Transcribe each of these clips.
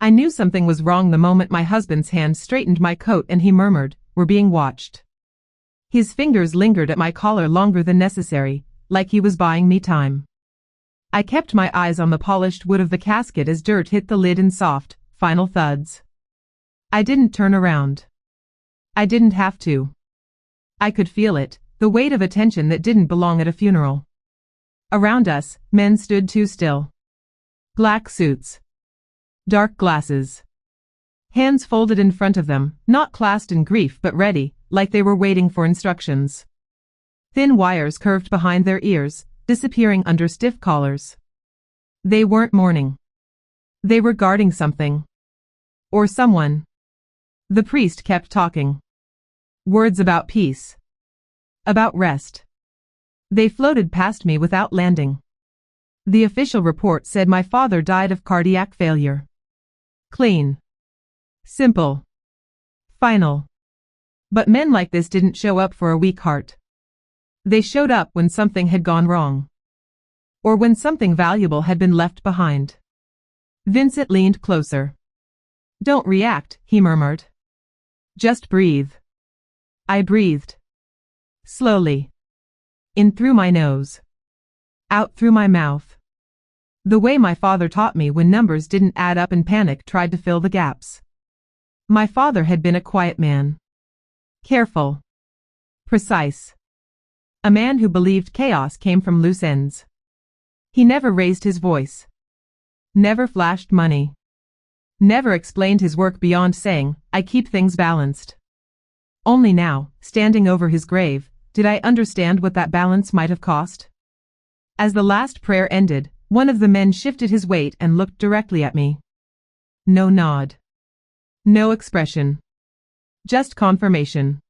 I knew something was wrong the moment my husband's hand straightened my coat and he murmured, "We're being watched." His fingers lingered at my collar longer than necessary, like he was buying me time. I kept my eyes on the polished wood of the casket as dirt hit the lid in soft, final thuds. I didn't turn around. I didn't have to. I could feel it, the weight of attention that didn't belong at a funeral. Around us, men stood too still. Black suits. Dark glasses. Hands folded in front of them, not clasped in grief but ready, like they were waiting for instructions. Thin wires curved behind their ears, disappearing under stiff collars. They weren't mourning. They were guarding something. Or someone. The priest kept talking. Words about peace. About rest. They floated past me without landing. The official report said my father died of cardiac failure. Clean. Simple. Final. But men like this didn't show up for a weak heart. They showed up when something had gone wrong. Or when something valuable had been left behind. Vincent leaned closer. "Don't react," he murmured. "Just breathe." I breathed. Slowly. In through my nose. Out through my mouth. The way my father taught me when numbers didn't add up and panic tried to fill the gaps. My father had been a quiet man. Careful. Precise. A man who believed chaos came from loose ends. He never raised his voice. Never flashed money. Never explained his work beyond saying, "I keep things balanced." Only now, standing over his grave, did I understand what that balance might have cost. As the last prayer ended, one of the men shifted his weight and looked directly at me. No nod. No expression. Just confirmation.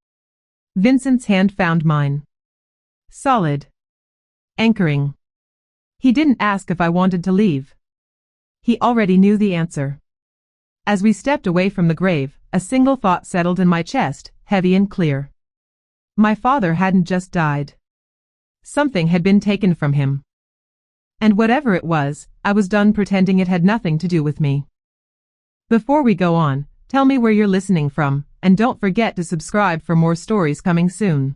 Vincent's hand found mine. Solid. Anchoring. He didn't ask if I wanted to leave. He already knew the answer. As we stepped away from the grave, a single thought settled in my chest, heavy and clear. My father hadn't just died. Something had been taken from him. And whatever it was, I was done pretending it had nothing to do with me. Before we go on, tell me where you're listening from, and don't forget to subscribe for more stories coming soon.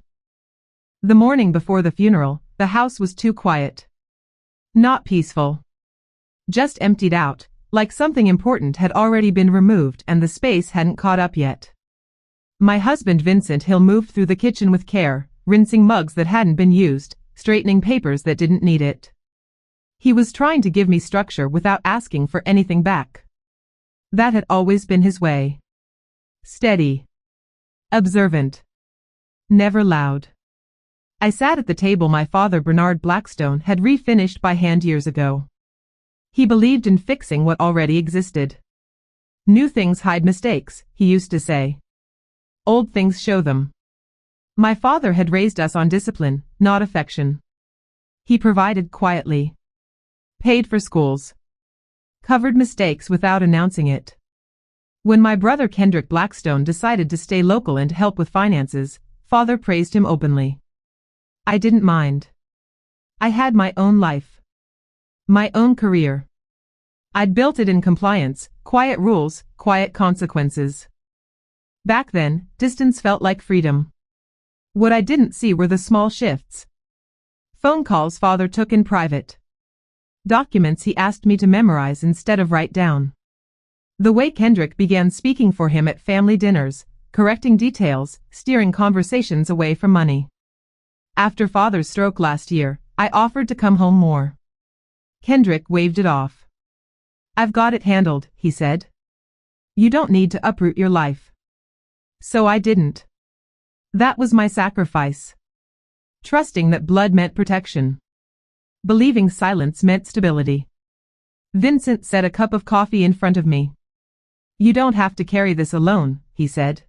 The morning before the funeral, the house was too quiet. Not peaceful. Just emptied out, like something important had already been removed and the space hadn't caught up yet. My husband Vincent Hill moved through the kitchen with care, rinsing mugs that hadn't been used, straightening papers that didn't need it. He was trying to give me structure without asking for anything back. That had always been his way. Steady. Observant. Never loud. I sat at the table my father Bernard Blackstone had refinished by hand years ago. He believed in fixing what already existed. New things hide mistakes, he used to say. Old things show them. My father had raised us on discipline, not affection. He provided quietly. Paid for schools. Covered mistakes without announcing it. When my brother Kendrick Blackstone decided to stay local and help with finances, father praised him openly. I didn't mind. I had my own life. My own career. I'd built it in compliance, quiet rules, quiet consequences. Back then, distance felt like freedom. What I didn't see were the small shifts. Phone calls father took in private. Documents he asked me to memorize instead of write down. The way Kendrick began speaking for him at family dinners, correcting details, steering conversations away from money. After father's stroke last year, I offered to come home more. Kendrick waved it off. "I've got it handled," he said. "You don't need to uproot your life." So I didn't. That was my sacrifice. Trusting that blood meant protection. Believing silence meant stability. Vincent set a cup of coffee in front of me. "You don't have to carry this alone," he said.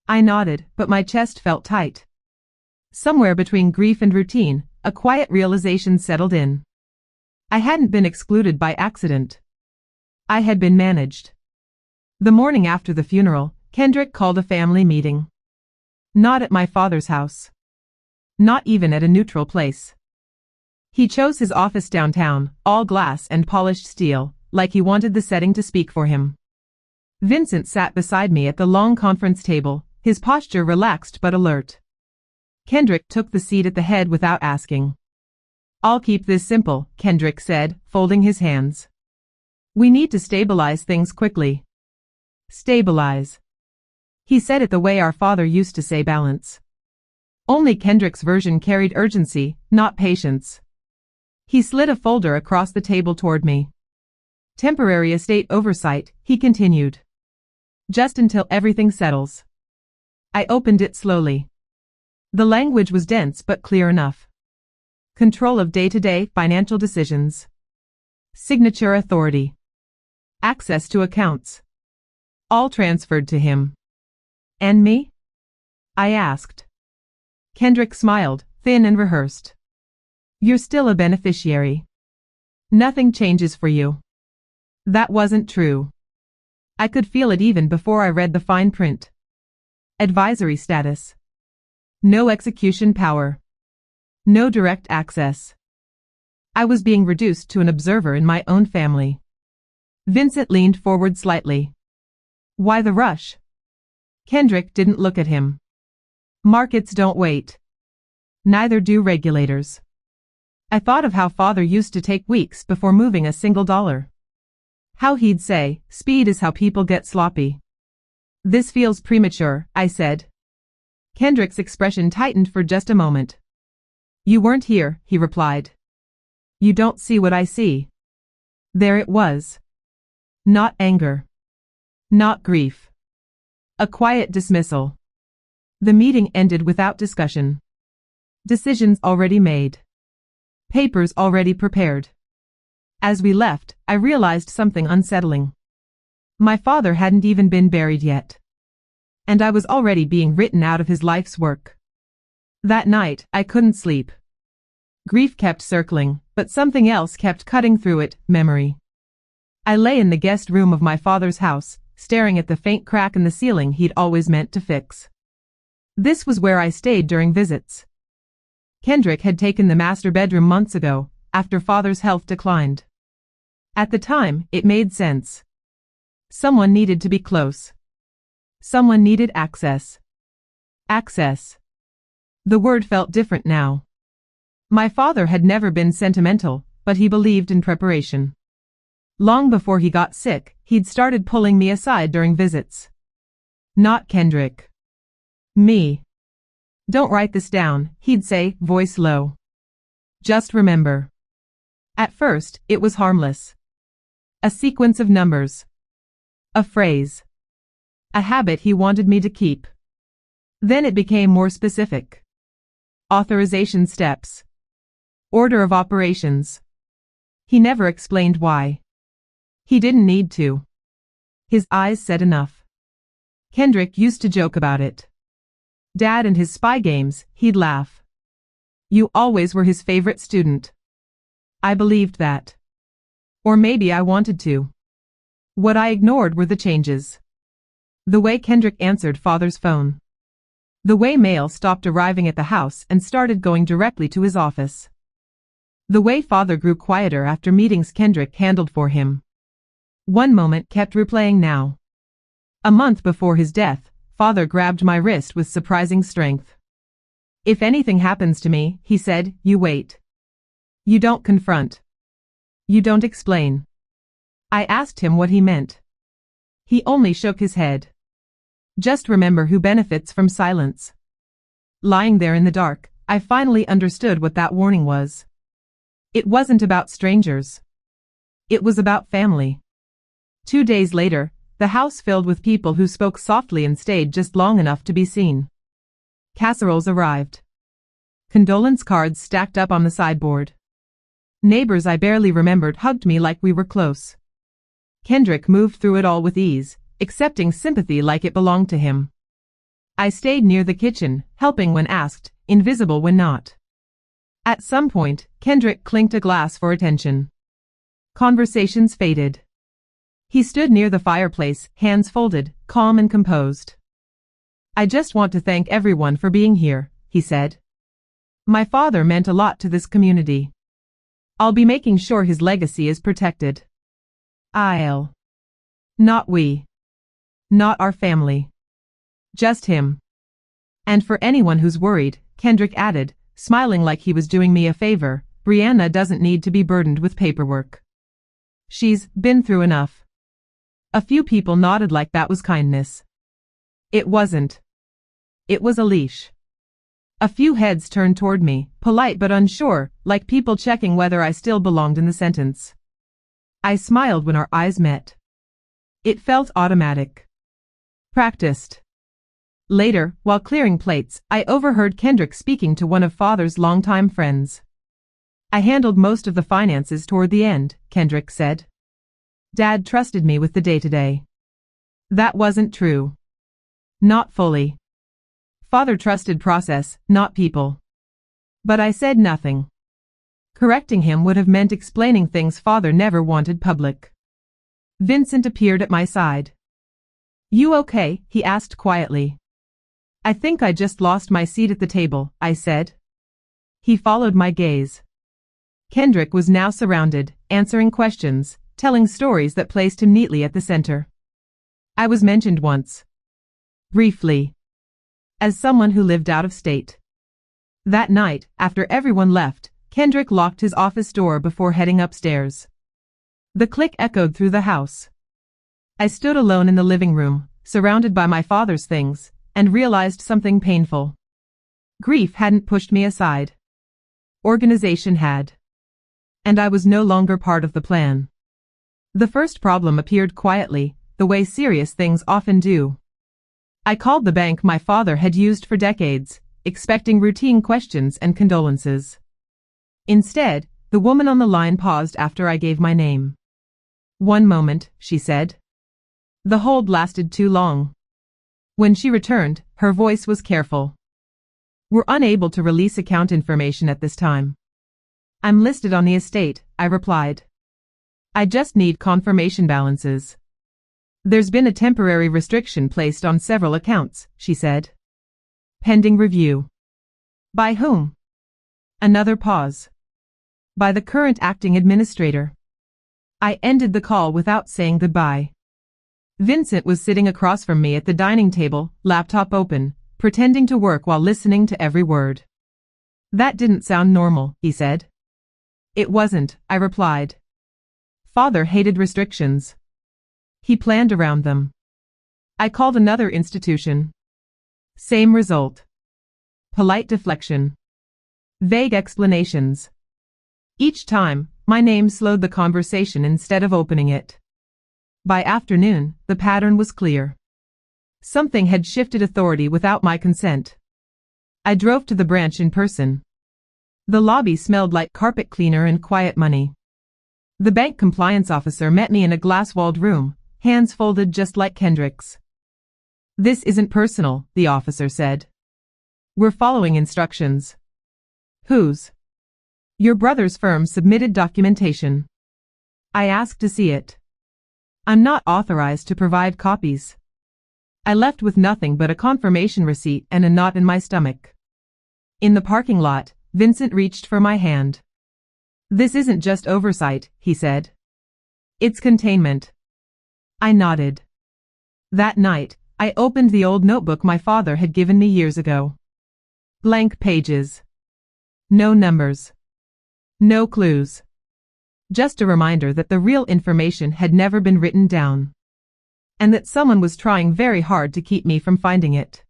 I nodded, but my chest felt tight. Somewhere between grief and routine, a quiet realization settled in. I hadn't been excluded by accident. I had been managed. The morning after the funeral, Kendrick called a family meeting. Not at my father's house. Not even at a neutral place. He chose his office downtown, all glass and polished steel, like he wanted the setting to speak for him. Vincent sat beside me at the long conference table, his posture relaxed but alert. Kendrick took the seat at the head without asking. "I'll keep this simple," Kendrick said, folding his hands. "We need to stabilize things quickly." Stabilize. He said it the way our father used to say balance. Only Kendrick's version carried urgency, not patience. He slid a folder across the table toward me. "Temporary estate oversight," he continued. "Just until everything settles." I opened it slowly. The language was dense but clear enough. Control of day-to-day financial decisions. Signature authority. Access to accounts. All transferred to him. "And me?" I asked. Kendrick smiled, thin and rehearsed. "You're still a beneficiary. Nothing changes for you." That wasn't true. I could feel it even before I read the fine print. Advisory status. No execution power. No direct access. I was being reduced to an observer in my own family. Vincent leaned forward slightly. "Why the rush?" Kendrick didn't look at him. "Markets don't wait. Neither do regulators." I thought of how father used to take weeks before moving a single dollar. How he'd say, "Speed is how people get sloppy." "This feels premature," I said. Kendrick's expression tightened for just a moment. "You weren't here," he replied. "You don't see what I see." There it was. Not anger. Not grief. A quiet dismissal. The meeting ended without discussion. Decisions already made. Papers already prepared. As we left, I realized something unsettling. My father hadn't even been buried yet. And I was already being written out of his life's work. That night, I couldn't sleep. Grief kept circling, but something else kept cutting through it, memory. I lay in the guest room of my father's house, staring at the faint crack in the ceiling he'd always meant to fix. This was where I stayed during visits. Kendrick had taken the master bedroom months ago, after father's health declined. At the time, it made sense. Someone needed to be close. Someone needed access. Access. The word felt different now. My father had never been sentimental, but he believed in preparation. Long before he got sick, he'd started pulling me aside during visits. "Not Kendrick. Me. Don't write this down," he'd say, voice low. "Just remember." At first, it was harmless. A sequence of numbers. A phrase. A habit he wanted me to keep. Then it became more specific. Authorization steps. Order of operations. He never explained why. He didn't need to. His eyes said enough. Kendrick used to joke about it. Dad and his spy games, he'd laugh. "You always were his favorite student." I believed that. Or maybe I wanted to. What I ignored were the changes. The way Kendrick answered father's phone. The way mail stopped arriving at the house and started going directly to his office. The way father grew quieter after meetings Kendrick handled for him. One moment kept replaying now. A month before his death, father grabbed my wrist with surprising strength. "If anything happens to me," he said, "you wait. You don't confront. You don't explain." I asked him what he meant. He only shook his head. "Just remember who benefits from silence." Lying there in the dark, I finally understood what that warning was. It wasn't about strangers. It was about family. 2 days later, the house filled with people who spoke softly and stayed just long enough to be seen. Casseroles arrived. Condolence cards stacked up on the sideboard. Neighbors I barely remembered hugged me like we were close. Kendrick moved through it all with ease, accepting sympathy like it belonged to him. I stayed near the kitchen, helping when asked, invisible when not. At some point, Kendrick clinked a glass for attention. Conversations faded. He stood near the fireplace, hands folded, calm and composed. "I just want to thank everyone for being here," he said. "My father meant a lot to this community. I'll be making sure his legacy is protected." I'll. Not we. Not our family. Just him. And for anyone who's worried, Kendrick added, smiling like he was doing me a favor, Brianna doesn't need to be burdened with paperwork. She's been through enough. A few people nodded like that was kindness. It wasn't. It was a leash. A few heads turned toward me, polite but unsure, like people checking whether I still belonged in the sentence. I smiled when our eyes met. It felt automatic. Practiced. Later, while clearing plates, I overheard Kendrick speaking to one of Father's longtime friends. I handled most of the finances toward the end, Kendrick said. Dad trusted me with the day-to-day. That wasn't true. Not fully. Father trusted process, not people. But I said nothing. Correcting him would have meant explaining things Father never wanted public. Vincent appeared at my side. You okay? He asked quietly. I think I just lost my seat at the table, I said. He followed my gaze. Kendrick was now surrounded, answering questions, telling stories that placed him neatly at the center. I was mentioned once. Briefly. As someone who lived out of state. That night, after everyone left, Kendrick locked his office door before heading upstairs. The click echoed through the house. I stood alone in the living room, surrounded by my father's things, and realized something painful. Grief hadn't pushed me aside. Organization had. And I was no longer part of the plan. The first problem appeared quietly, the way serious things often do. I called the bank my father had used for decades, expecting routine questions and condolences. Instead, the woman on the line paused after I gave my name. One moment, she said. The hold lasted too long. When she returned, her voice was careful. We're unable to release account information at this time. I'm listed on the estate, I replied. I just need confirmation balances. There's been a temporary restriction placed on several accounts, she said. Pending review. By whom? Another pause. By the current acting administrator. I ended the call without saying goodbye. Vincent was sitting across from me at the dining table, laptop open, pretending to work while listening to every word. That didn't sound normal, he said. It wasn't, I replied. Father hated restrictions. He planned around them. I called another institution. Same result. Polite deflection. Vague explanations. Each time, my name slowed the conversation instead of opening it. By afternoon, the pattern was clear. Something had shifted authority without my consent. I drove to the branch in person. The lobby smelled like carpet cleaner and quiet money. The bank compliance officer met me in a glass-walled room, hands folded just like Kendrick's. This isn't personal, the officer said. We're following instructions. Whose? Your brother's firm submitted documentation. I asked to see it. I'm not authorized to provide copies. I left with nothing but a confirmation receipt and a knot in my stomach. In the parking lot, Vincent reached for my hand. This isn't just oversight, he said. It's containment. I nodded. That night, I opened the old notebook my father had given me years ago. Blank pages. No numbers. No clues. Just a reminder that the real information had never been written down. And that someone was trying very hard to keep me from finding it.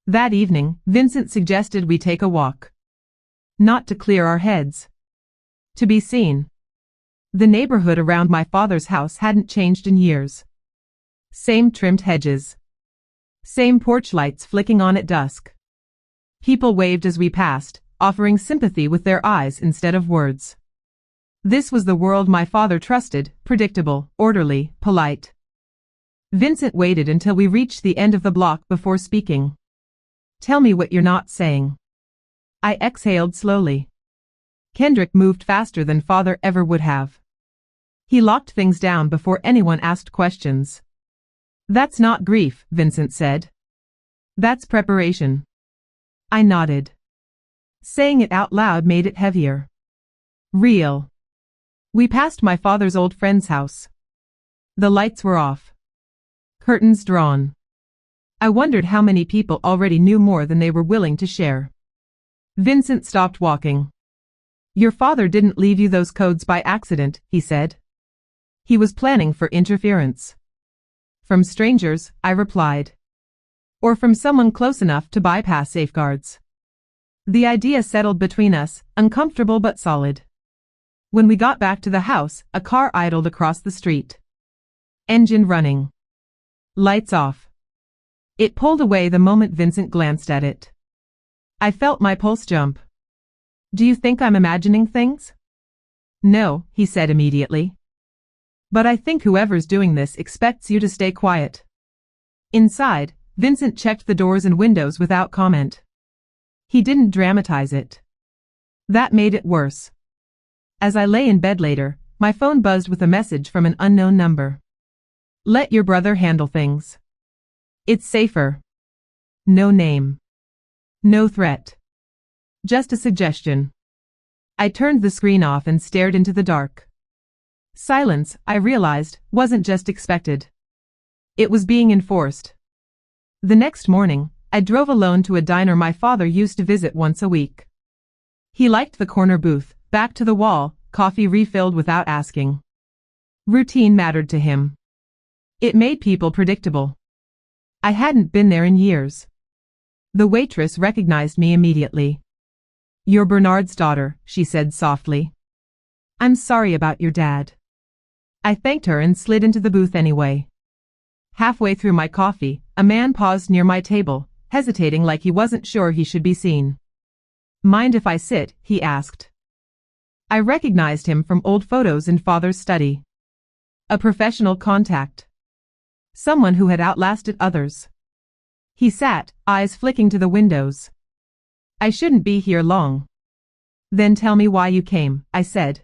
That evening, Vincent suggested we take a walk. Not to clear our heads. To be seen. The neighborhood around my father's house hadn't changed in years. Same trimmed hedges. Same porch lights flicking on at dusk. People waved as we passed, offering sympathy with their eyes instead of words. This was the world my father trusted, predictable, orderly, polite. Vincent waited until we reached the end of the block before speaking. Tell me what you're not saying. I exhaled slowly. Kendrick moved faster than father ever would have. He locked things down before anyone asked questions. That's not grief, Vincent said. That's preparation. I nodded. Saying it out loud made it heavier. Real. We passed my father's old friend's house. The lights were off. Curtains drawn. I wondered how many people already knew more than they were willing to share. Vincent stopped walking. Your father didn't leave you those codes by accident, he said. He was planning for interference. From strangers, I replied. Or from someone close enough to bypass safeguards. The idea settled between us, uncomfortable but solid. When we got back to the house, a car idled across the street. Engine running. Lights off. It pulled away the moment Vincent glanced at it. I felt my pulse jump. Do you think I'm imagining things? No, he said immediately. But I think whoever's doing this expects you to stay quiet. Inside, Vincent checked the doors and windows without comment. He didn't dramatize it. That made it worse. As I lay in bed later, my phone buzzed with a message from an unknown number. Let your brother handle things. It's safer. No name. No threat. Just a suggestion. I turned the screen off and stared into the dark. Silence, I realized, wasn't just expected. It was being enforced. The next morning, I drove alone to a diner my father used to visit once a week. He liked the corner booth, back to the wall, coffee refilled without asking. Routine mattered to him. It made people predictable. I hadn't been there in years. The waitress recognized me immediately. You're Bernard's daughter, she said softly. I'm sorry about your dad. I thanked her and slid into the booth anyway. Halfway through my coffee, a man paused near my table, hesitating like he wasn't sure he should be seen. Mind if I sit? He asked. I recognized him from old photos in Father's study. A professional contact. Someone who had outlasted others. He sat, eyes flicking to the windows. I shouldn't be here long. Then tell me why you came, I said.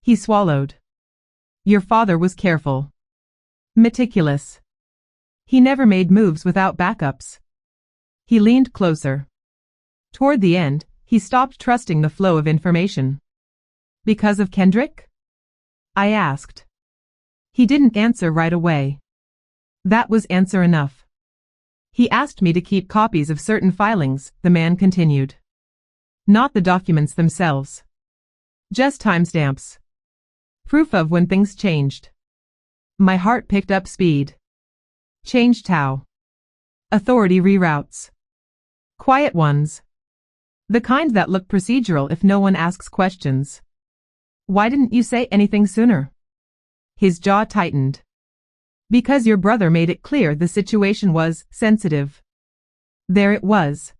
He swallowed. Your father was careful. Meticulous. He never made moves without backups. He leaned closer. Toward the end, he stopped trusting the flow of information. Because of Kendrick? I asked. He didn't answer right away. That was answer enough. He asked me to keep copies of certain filings, the man continued. Not the documents themselves. Just timestamps. Proof of when things changed. My heart picked up speed. Changed how? Authority reroutes. Quiet ones. The kind that look procedural if no one asks questions. Why didn't you say anything sooner? His jaw tightened. Because your brother made it clear the situation was sensitive. There it was.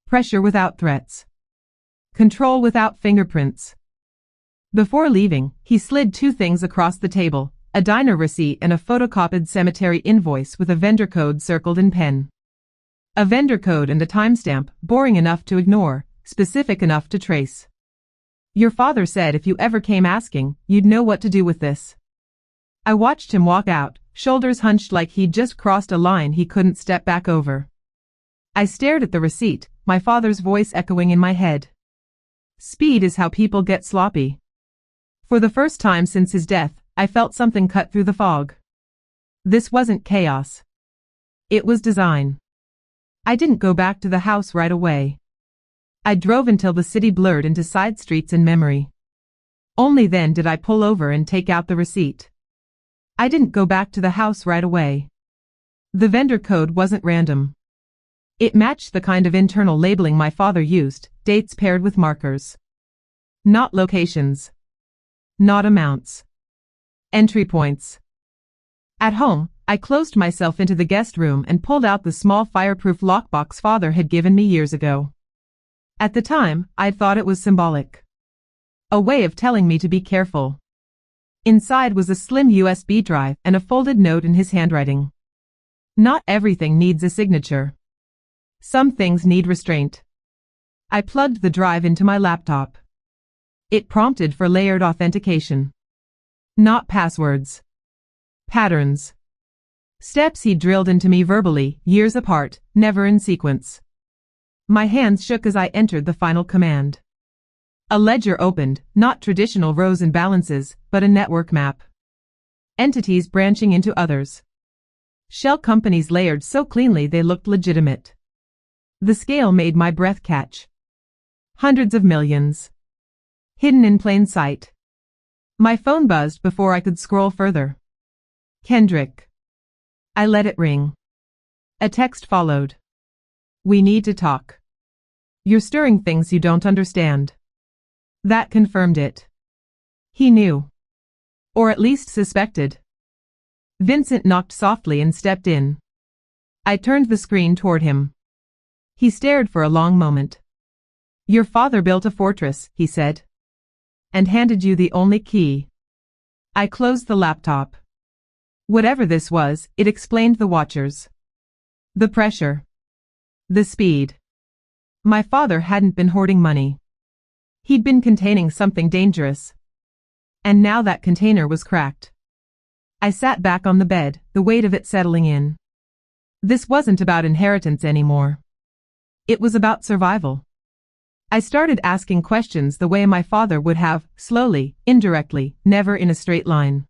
Pressure without threats. Control without fingerprints. Before leaving, he slid two things across the table, a diner receipt and a photocopied cemetery invoice with a vendor code circled in pen. A vendor code and a timestamp, boring enough to ignore, specific enough to trace. Your father said if you ever came asking, you'd know what to do with this. I watched him walk out, shoulders hunched like he'd just crossed a line he couldn't step back over. I stared at the receipt, my father's voice echoing in my head. Speed is how people get sloppy. For the first time since his death, I felt something cut through the fog. This wasn't chaos. It was design. I didn't go back to the house right away. I drove until the city blurred into side streets in memory. Only then did I pull over and take out the receipt. I didn't go back to the house right away. The vendor code wasn't random. It matched the kind of internal labeling my father used, dates paired with markers. Not locations. Not amounts. Entry points. At home, I closed myself into the guest room and pulled out the small fireproof lockbox father had given me years ago. At the time, I'd thought it was symbolic. A way of telling me to be careful. Inside was a slim USB drive and a folded note in his handwriting. Not everything needs a signature. Some things need restraint. I plugged the drive into my laptop. It prompted for layered authentication. Not passwords. Patterns. Steps he drilled into me verbally, years apart, never in sequence. My hands shook as I entered the final command. A ledger opened, not traditional rows and balances, but a network map. Entities branching into others. Shell companies layered so cleanly they looked legitimate. The scale made my breath catch. Hundreds of millions. Hidden in plain sight. My phone buzzed before I could scroll further. Kendrick. I let it ring. A text followed. We need to talk. You're stirring things you don't understand. That confirmed it. He knew. Or at least suspected. Vincent knocked softly and stepped in. I turned the screen toward him. He stared for a long moment. Your father built a fortress, he said. And handed you the only key. I closed the laptop. Whatever this was, it explained the watchers. The pressure. The speed. My father hadn't been hoarding money. He'd been containing something dangerous. And now that container was cracked. I sat back on the bed, the weight of it settling in. This wasn't about inheritance anymore. It was about survival. I started asking questions the way my father would have, slowly, indirectly, never in a straight line.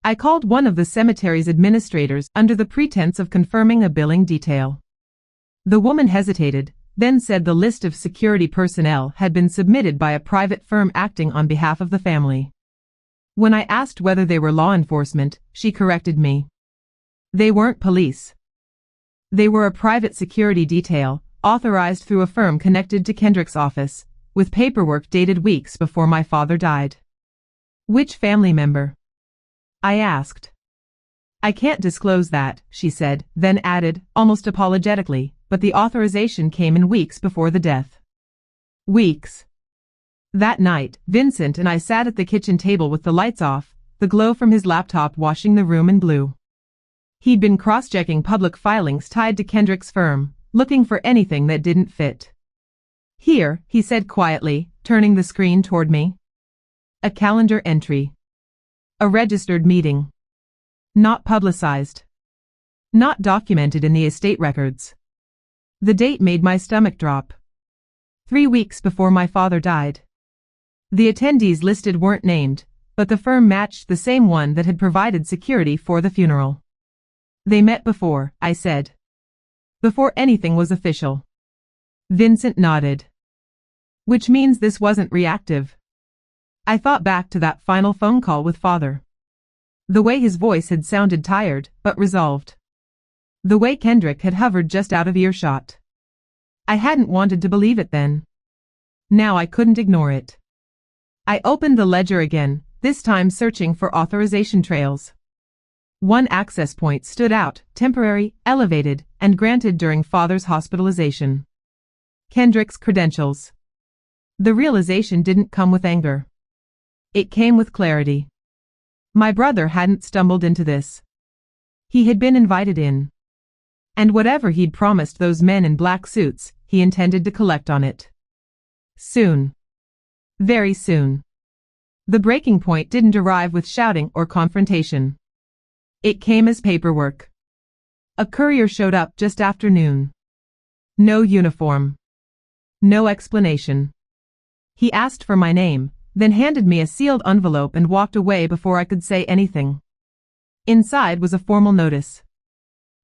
I called one of the cemetery's administrators under the pretense of confirming a billing detail. The woman hesitated, then said the list of security personnel had been submitted by a private firm acting on behalf of the family. When I asked whether they were law enforcement, she corrected me. They weren't police. They were a private security detail, authorized through a firm connected to Kendrick's office, with paperwork dated weeks before my father died. Which family member? I asked. I can't disclose that, she said, then added, almost apologetically, but the authorization came in weeks before the death. Weeks. That night, Vincent and I sat at the kitchen table with the lights off, the glow from his laptop washing the room in blue. He'd been cross-checking public filings tied to Kendrick's firm, looking for anything that didn't fit. Here, he said quietly, turning the screen toward me. A calendar entry. A registered meeting. Not publicized. Not documented in the estate records. The date made my stomach drop. 3 weeks before my father died. The attendees listed weren't named, but the firm matched the same one that had provided security for the funeral. They met before, I said. Before anything was official. Vincent nodded. Which means this wasn't reactive. I thought back to that final phone call with father. The way his voice had sounded tired, but resolved. The way Kendrick had hovered just out of earshot. I hadn't wanted to believe it then. Now I couldn't ignore it. I opened the ledger again, this time searching for authorization trails. One access point stood out, temporary, elevated, and granted during father's hospitalization. Kendrick's credentials. The realization didn't come with anger. It came with clarity. My brother hadn't stumbled into this. He had been invited in. And whatever he'd promised those men in black suits, he intended to collect on it. Soon. Very soon. The breaking point didn't arrive with shouting or confrontation. It came as paperwork. A courier showed up just after noon. No uniform. No explanation. He asked for my name, then handed me a sealed envelope and walked away before I could say anything. Inside was a formal notice.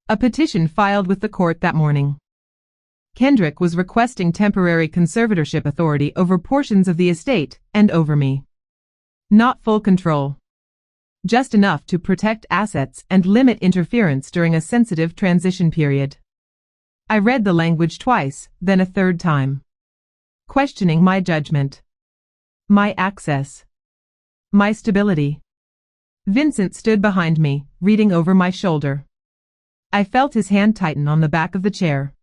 A petition filed with the court that morning. Kendrick was requesting temporary conservatorship authority over portions of the estate and over me. Not full control. Just enough to protect assets and limit interference during a sensitive transition period. I read the language twice, then a third time. Questioning my judgment. My access. My stability. Vincent stood behind me, reading over my shoulder. I felt his hand tighten on the back of the chair.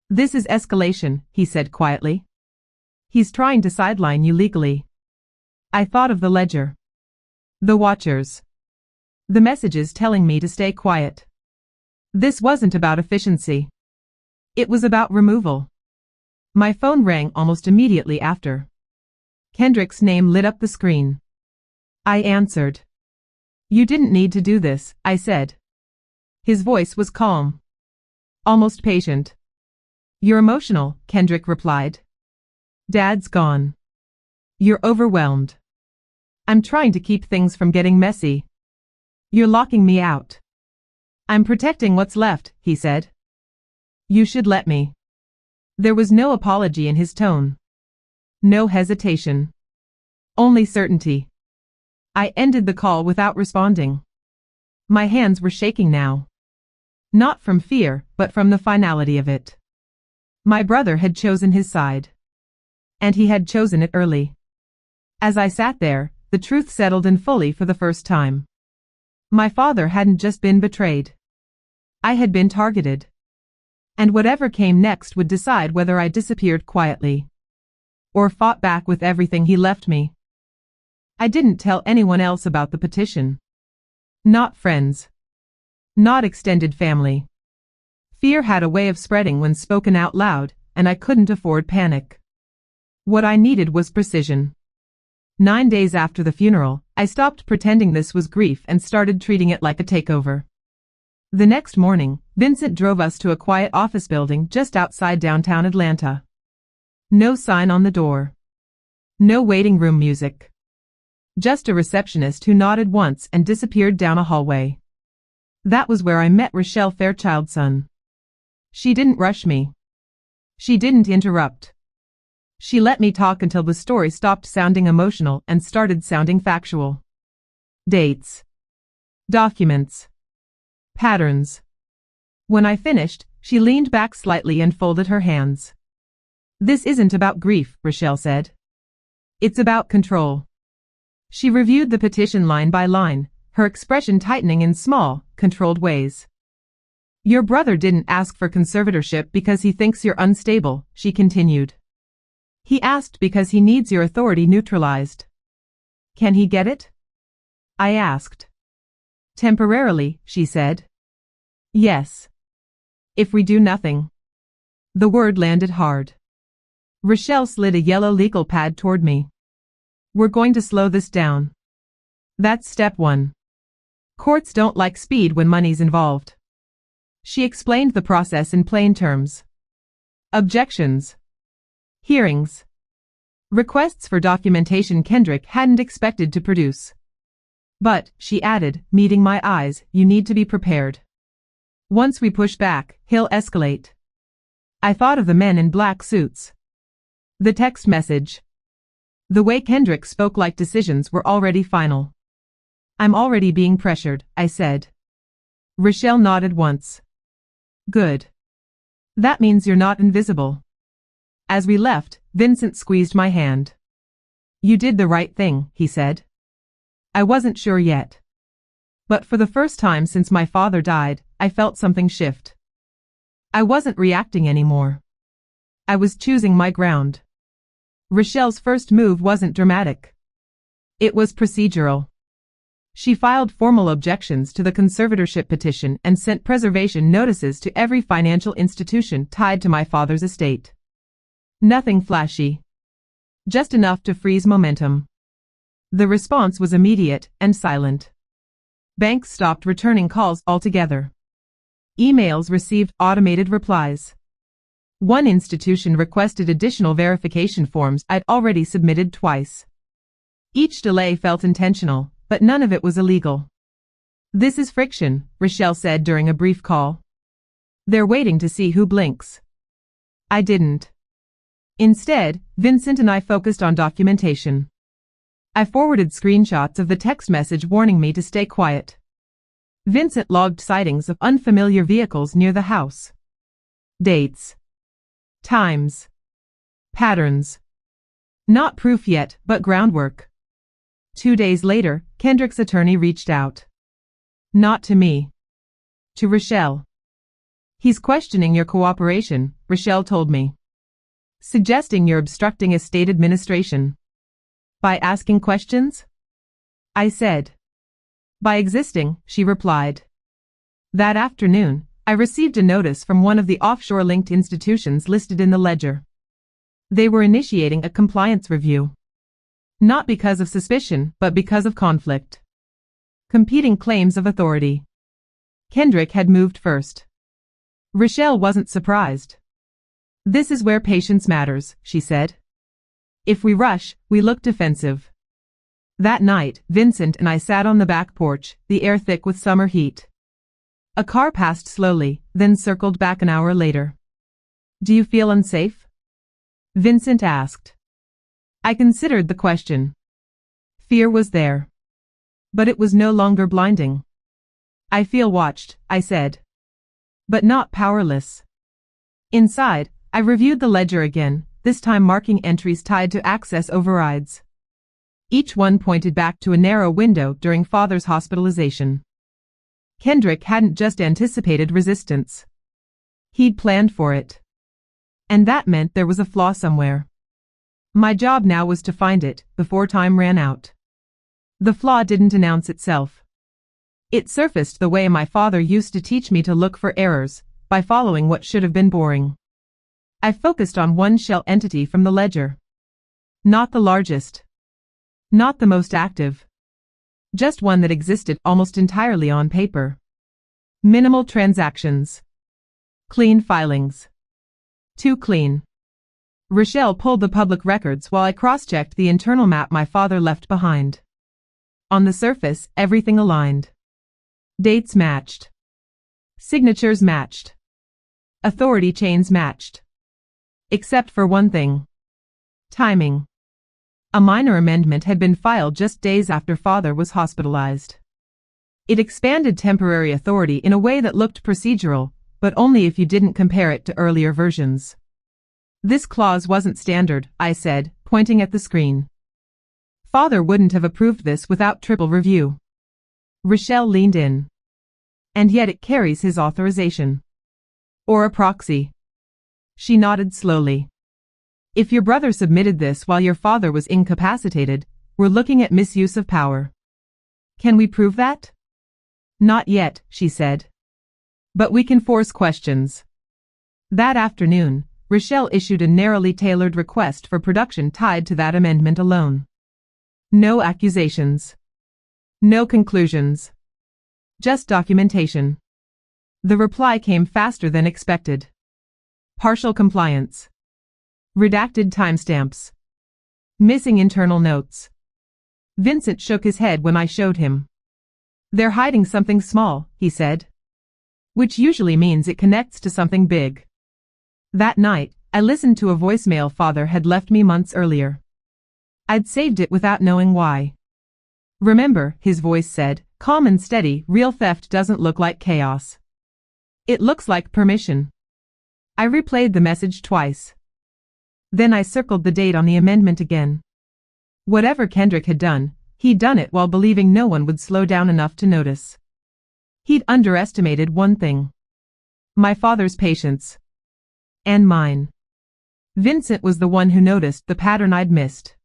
This is escalation, he said quietly. He's trying to sideline you legally. I thought of the ledger. The watchers. The messages telling me to stay quiet. This wasn't about efficiency. It was about removal. My phone rang almost immediately after. Kendrick's name lit up the screen. I answered. You didn't need to do this, I said. His voice was calm. Almost patient. You're emotional, Kendrick replied. Dad's gone. You're overwhelmed. I'm trying to keep things from getting messy. You're locking me out. I'm protecting what's left, he said. You should let me. There was no apology in his tone. No hesitation. Only certainty. I ended the call without responding. My hands were shaking now. Not from fear, but from the finality of it. My brother had chosen his side. And he had chosen it early. As I sat there, the truth settled in fully for the first time. My father hadn't just been betrayed. I had been targeted. And whatever came next would decide whether I disappeared quietly or fought back with everything he left me. I didn't tell anyone else about the petition. Not friends. Not extended family. Fear had a way of spreading when spoken out loud, and I couldn't afford panic. What I needed was precision. 9 days after the funeral, I stopped pretending this was grief and started treating it like a takeover. The next morning, Vincent drove us to a quiet office building just outside downtown Atlanta. No sign on the door. No waiting room music. Just a receptionist who nodded once and disappeared down a hallway. That was where I met Rochelle Fairchild's son. She didn't rush me. She didn't interrupt. She let me talk until the story stopped sounding emotional and started sounding factual. Dates. Documents. Patterns. When I finished, she leaned back slightly and folded her hands. This isn't about grief, Rochelle said. It's about control. She reviewed the petition line by line, her expression tightening in small, controlled ways. Your brother didn't ask for conservatorship because he thinks you're unstable, she continued. He asked because he needs your authority neutralized. Can he get it? I asked. Temporarily, she said. Yes. If we do nothing. The word landed hard. Rochelle slid a yellow legal pad toward me. We're going to slow this down. That's step 1. Courts don't like speed when money's involved. She explained the process in plain terms. Objections. Hearings. Requests for documentation Kendrick hadn't expected to produce. But, she added, meeting my eyes, you need to be prepared. Once we push back, he'll escalate. I thought of the men in black suits. The text message. The way Kendrick spoke like decisions were already final. I'm already being pressured, I said. Rochelle nodded once. Good. That means you're not invisible. As we left, Vincent squeezed my hand. You did the right thing, he said. I wasn't sure yet. But for the first time since my father died, I felt something shift. I wasn't reacting anymore. I was choosing my ground. Rochelle's first move wasn't dramatic. It was procedural. She filed formal objections to the conservatorship petition and sent preservation notices to every financial institution tied to my father's estate. Nothing flashy. Just enough to freeze momentum. The response was immediate and silent. Banks stopped returning calls altogether. Emails received automated replies. One institution requested additional verification forms I'd already submitted twice. Each delay felt intentional, but none of it was illegal. This is friction, Rochelle said during a brief call. They're waiting to see who blinks. I didn't. Instead, Vincent and I focused on documentation. I forwarded screenshots of the text message warning me to stay quiet. Vincent logged sightings of unfamiliar vehicles near the house. Dates. Times. Patterns. Not proof yet, but groundwork. 2 days later, Kendrick's attorney reached out. Not to me. To Rochelle. He's questioning your cooperation, Rochelle told me. Suggesting you're obstructing estate administration. By asking questions? I said. By existing, she replied. That afternoon, I received a notice from one of the offshore-linked institutions listed in the ledger. They were initiating a compliance review. Not because of suspicion, but because of conflict. Competing claims of authority. Kendrick had moved first. Rochelle wasn't surprised. This is where patience matters, she said. If we rush, we look defensive. That night, Vincent and I sat on the back porch, the air thick with summer heat. A car passed slowly, then circled back an hour later. "Do you feel unsafe?" Vincent asked. I considered the question. Fear was there. But it was no longer blinding. "I feel watched," I said. But not powerless. Inside, I reviewed the ledger again, this time marking entries tied to access overrides. Each one pointed back to a narrow window during Father's hospitalization. Kendrick hadn't just anticipated resistance. He'd planned for it. And that meant there was a flaw somewhere. My job now was to find it, before time ran out. The flaw didn't announce itself. It surfaced the way my father used to teach me to look for errors, by following what should have been boring. I focused on one shell entity from the ledger. Not the largest. Not the most active. Just one that existed almost entirely on paper. Minimal transactions. Clean filings. Too clean. Rochelle pulled the public records while I cross-checked the internal map my father left behind. On the surface, everything aligned. Dates matched. Signatures matched. Authority chains matched. Except for one thing. Timing. A minor amendment had been filed just days after Father was hospitalized. It expanded temporary authority in a way that looked procedural, but only if you didn't compare it to earlier versions. "This clause wasn't standard," I said, pointing at the screen. "Father wouldn't have approved this without triple review." Rochelle leaned in. "And yet it carries his authorization. Or a proxy." She nodded slowly. "If your brother submitted this while your father was incapacitated, we're looking at misuse of power. Can we prove that?" "Not yet," she said. "But we can force questions." That afternoon, Rochelle issued a narrowly tailored request for production tied to that amendment alone. No accusations. No conclusions. Just documentation. The reply came faster than expected. Partial compliance. Redacted timestamps. Missing internal notes. Vincent shook his head when I showed him. "They're hiding something small," he said. "Which usually means it connects to something big." That night, I listened to a voicemail Father had left me months earlier. I'd saved it without knowing why. "Remember," his voice said, calm and steady, "real theft doesn't look like chaos. It looks like permission." I replayed the message twice. Then I circled the date on the amendment again. Whatever Kendrick had done, he'd done it while believing no one would slow down enough to notice. He'd underestimated one thing. My father's patience. And mine. Vincent was the one who noticed the pattern I'd missed.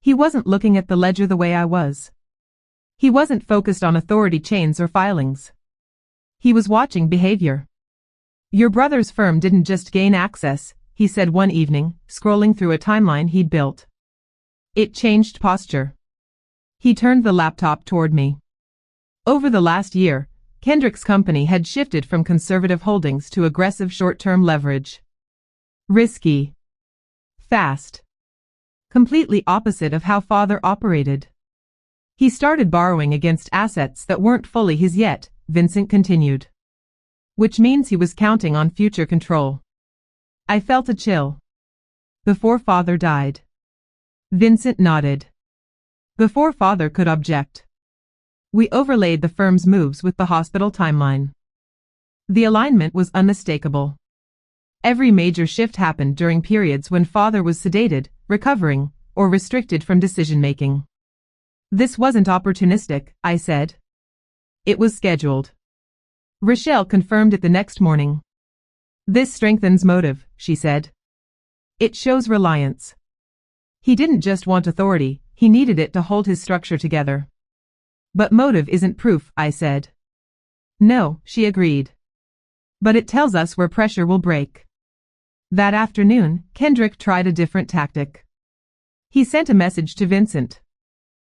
He wasn't looking at the ledger the way I was. He wasn't focused on authority chains or filings. He was watching behavior. "Your brother's firm didn't just gain access," he said one evening, scrolling through a timeline he'd built. "It changed posture." He turned the laptop toward me. Over the last year, Kendrick's company had shifted from conservative holdings to aggressive short-term leverage. Risky. Fast. Completely opposite of how Father operated. "He started borrowing against assets that weren't fully his yet," Vincent continued. "Which means he was counting on future control." I felt a chill. "Before Father died." Vincent nodded. "Before Father could object." We overlaid the firm's moves with the hospital timeline. The alignment was unmistakable. Every major shift happened during periods when Father was sedated, recovering, or restricted from decision-making. "This wasn't opportunistic," I said. "It was scheduled." Rochelle confirmed it the next morning. "This strengthens motive," she said. "It shows reliance." He didn't just want authority, he needed it to hold his structure together. "But motive isn't proof," I said. "No," she agreed. "But it tells us where pressure will break." That afternoon, Kendrick tried a different tactic. He sent a message to Vincent.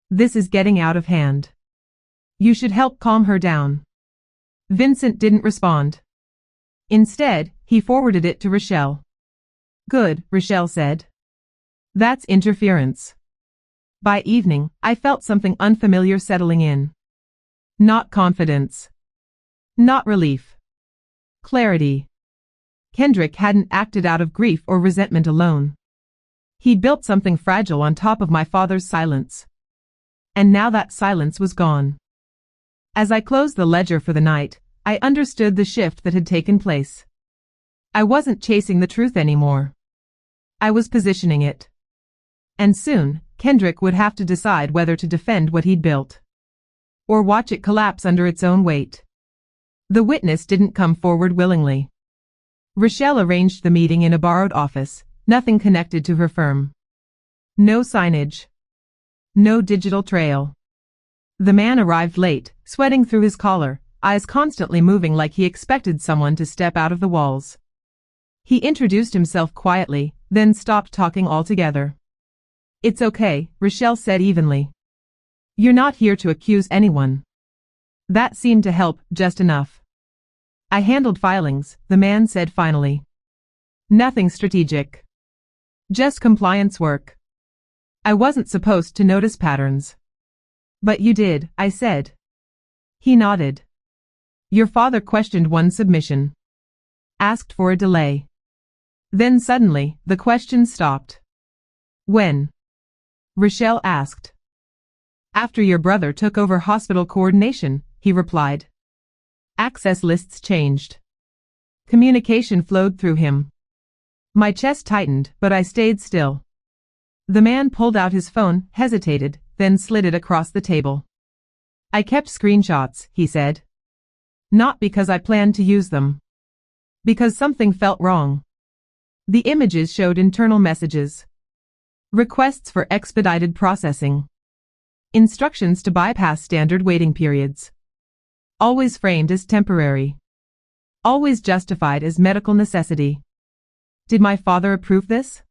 "This is getting out of hand. You should help calm her down." Vincent didn't respond. Instead, he forwarded it to Rochelle. "Good," Rochelle said. "That's interference." By evening, I felt something unfamiliar settling in. Not confidence. Not relief. Clarity. Kendrick hadn't acted out of grief or resentment alone. He'd built something fragile on top of my father's silence. And now that silence was gone. As I closed the ledger for the night, I understood the shift that had taken place. I wasn't chasing the truth anymore. I was positioning it. And soon, Kendrick would have to decide whether to defend what he'd built, or watch it collapse under its own weight. The witness didn't come forward willingly. Rochelle arranged the meeting in a borrowed office, nothing connected to her firm. No signage. No digital trail. The man arrived late, sweating through his collar, eyes constantly moving like he expected someone to step out of the walls. He introduced himself quietly, then stopped talking altogether. "It's okay," Rochelle said evenly. "You're not here to accuse anyone." That seemed to help just enough. "I handled filings," the man said finally. "Nothing strategic. Just compliance work. I wasn't supposed to notice patterns." "But you did," I said. He nodded. "Your father questioned one submission. Asked for a delay. Then suddenly, the question stopped." "When?" Rochelle asked. "After your brother took over hospital coordination," he replied. Access lists changed. Communication flowed through him. My chest tightened, but I stayed still. The man pulled out his phone, hesitated, then slid it across the table. "I kept screenshots," he said. "Not because I planned to use them. Because something felt wrong." The images showed internal messages. Requests for expedited processing. Instructions to bypass standard waiting periods. Always framed as temporary. Always justified as medical necessity. Did my father approve this?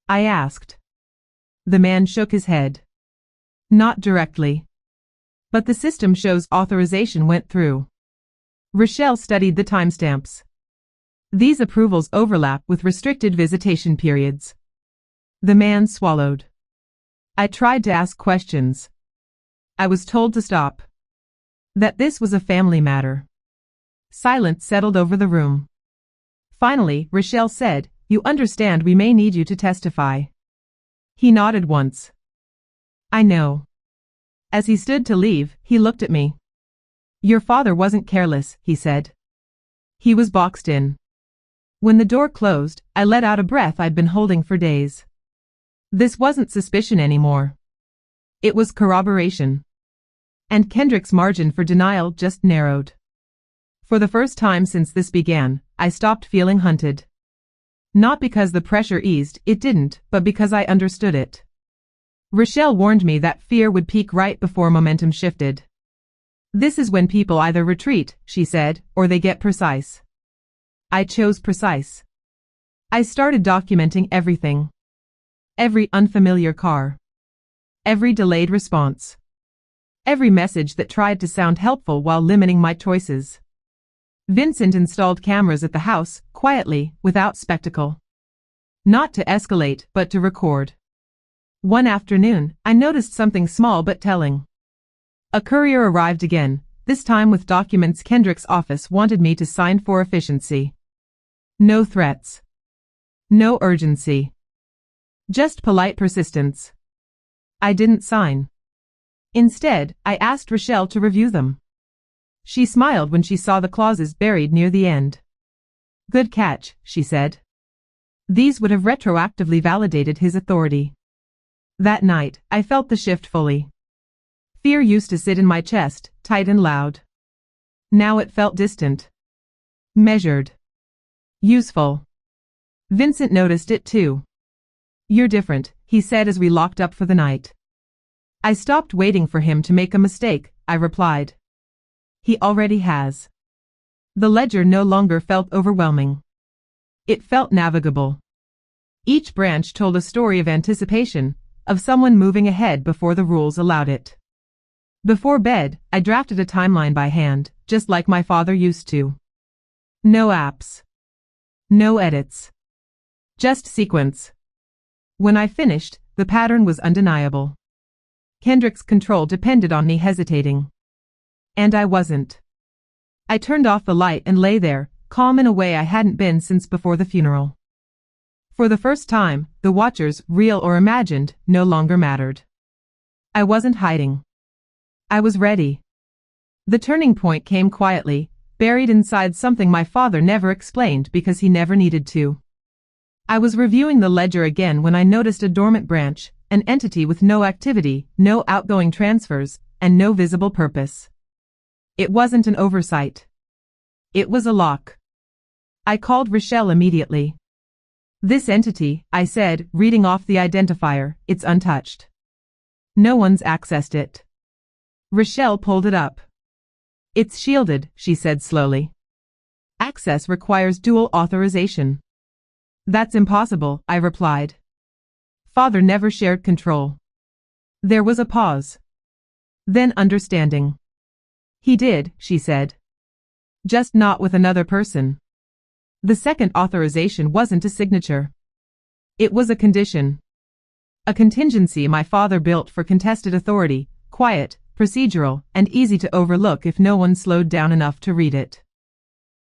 I asked. The man shook his head. Not directly. But the system shows authorization went through. Rochelle studied the timestamps. These approvals overlap with restricted visitation periods. The man swallowed. I tried to ask questions. I was told to stop. That this was a family matter. Silence settled over the room. Finally, Rochelle said, "You understand we may need you to testify." He nodded once. "I know." As he stood to leave, he looked at me. "Your father wasn't careless," he said. He was boxed in. When the door closed, I let out a breath I'd been holding for days. This wasn't suspicion anymore. It was corroboration. And Kendrick's margin for denial just narrowed. For the first time since this began, I stopped feeling hunted. Not because the pressure eased, it didn't, but because I understood it. Rochelle warned me that fear would peak right before momentum shifted. This is when people either retreat, she said, or they get precise. I chose precise. I started documenting everything. Every unfamiliar car. Every delayed response. Every message that tried to sound helpful while limiting my choices. Vincent installed cameras at the house, quietly, without spectacle. Not to escalate, but to record. One afternoon, I noticed something small but telling. A courier arrived again, this time with documents Kendrick's office wanted me to sign for efficiency. No threats. No urgency. Just polite persistence. I didn't sign. Instead, I asked Rochelle to review them. She smiled when she saw the clauses buried near the end. "Good catch," she said. These would have retroactively validated his authority. That night, I felt the shift fully. Fear used to sit in my chest, tight and loud. Now it felt distant. Measured. Useful. Vincent noticed it too. "You're different," he said as we locked up for the night. I stopped waiting for him to make a mistake, I replied. He already has. The ledger no longer felt overwhelming. It felt navigable. Each branch told a story of anticipation, of someone moving ahead before the rules allowed it. Before bed, I drafted a timeline by hand, just like my father used to. No apps. No edits. Just sequence. When I finished, the pattern was undeniable. Kendrick's control depended on me hesitating. And I wasn't. I turned off the light and lay there, calm in a way I hadn't been since before the funeral. For the first time, the watchers, real or imagined, no longer mattered. I wasn't hiding. I was ready. The turning point came quietly, buried inside something my father never explained because he never needed to. I was reviewing the ledger again when I noticed a dormant branch, an entity with no activity, no outgoing transfers, and no visible purpose. It wasn't an oversight. It was a lock. I called Rochelle immediately. This entity, I said, reading off the identifier, it's untouched. No one's accessed it. Rochelle pulled it up. It's shielded, she said slowly. Access requires dual authorization. That's impossible, I replied. Father never shared control. There was a pause. Then understanding. He did, she said. Just not with another person. The second authorization wasn't a signature. It was a condition. A contingency my father built for contested authority, quiet, procedural, and easy to overlook if no one slowed down enough to read it.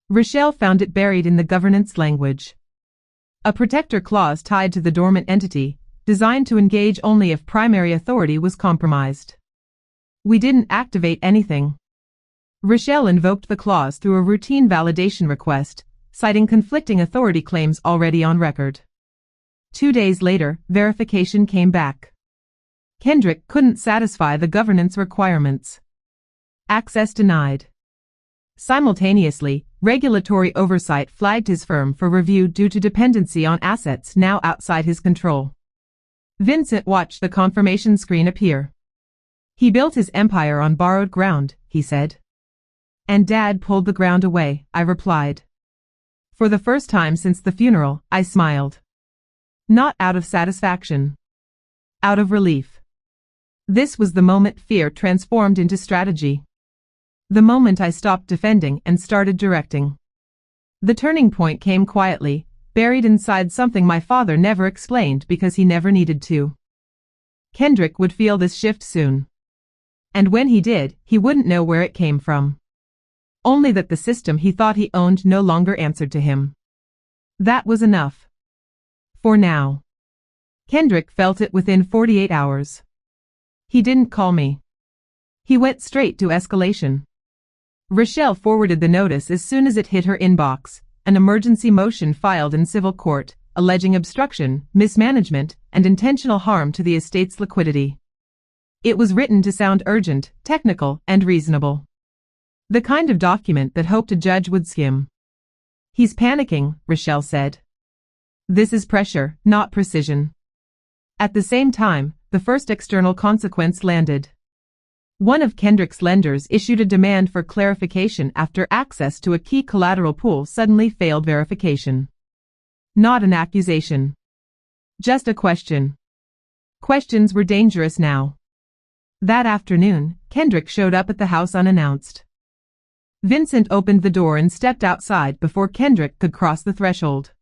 Rochelle found it buried in the governance language. A protector clause tied to the dormant entity, designed to engage only if primary authority was compromised. We didn't activate anything. Rochelle invoked the clause through a routine validation request, citing conflicting authority claims already on record. 2 days later, verification came back. Kendrick couldn't satisfy the governance requirements. Access denied. Simultaneously, regulatory oversight flagged his firm for review due to dependency on assets now outside his control. Vincent watched the confirmation screen appear. He built his empire on borrowed ground, he said. And Dad pulled the ground away, I replied. For the first time since the funeral, I smiled. Not out of satisfaction. Out of relief. This was the moment fear transformed into strategy. The moment I stopped defending and started directing. The turning point came quietly, buried inside something my father never explained because he never needed to. Kendrick would feel this shift soon. And when he did, he wouldn't know where it came from. Only that the system he thought he owned no longer answered to him. That was enough. For now. Kendrick felt it within 48 hours. He didn't call me. He went straight to escalation. Rochelle forwarded the notice as soon as it hit her inbox, an emergency motion filed in civil court, alleging obstruction, mismanagement, and intentional harm to the estate's liquidity. It was written to sound urgent, technical, and reasonable. The kind of document that hoped a judge would skim. He's panicking, Rochelle said. This is pressure, not precision. At the same time, the first external consequence landed. One of Kendrick's lenders issued a demand for clarification after access to a key collateral pool suddenly failed verification. Not an accusation. Just a question. Questions were dangerous now. That afternoon, Kendrick showed up at the house unannounced. Vincent opened the door and stepped outside before Kendrick could cross the threshold.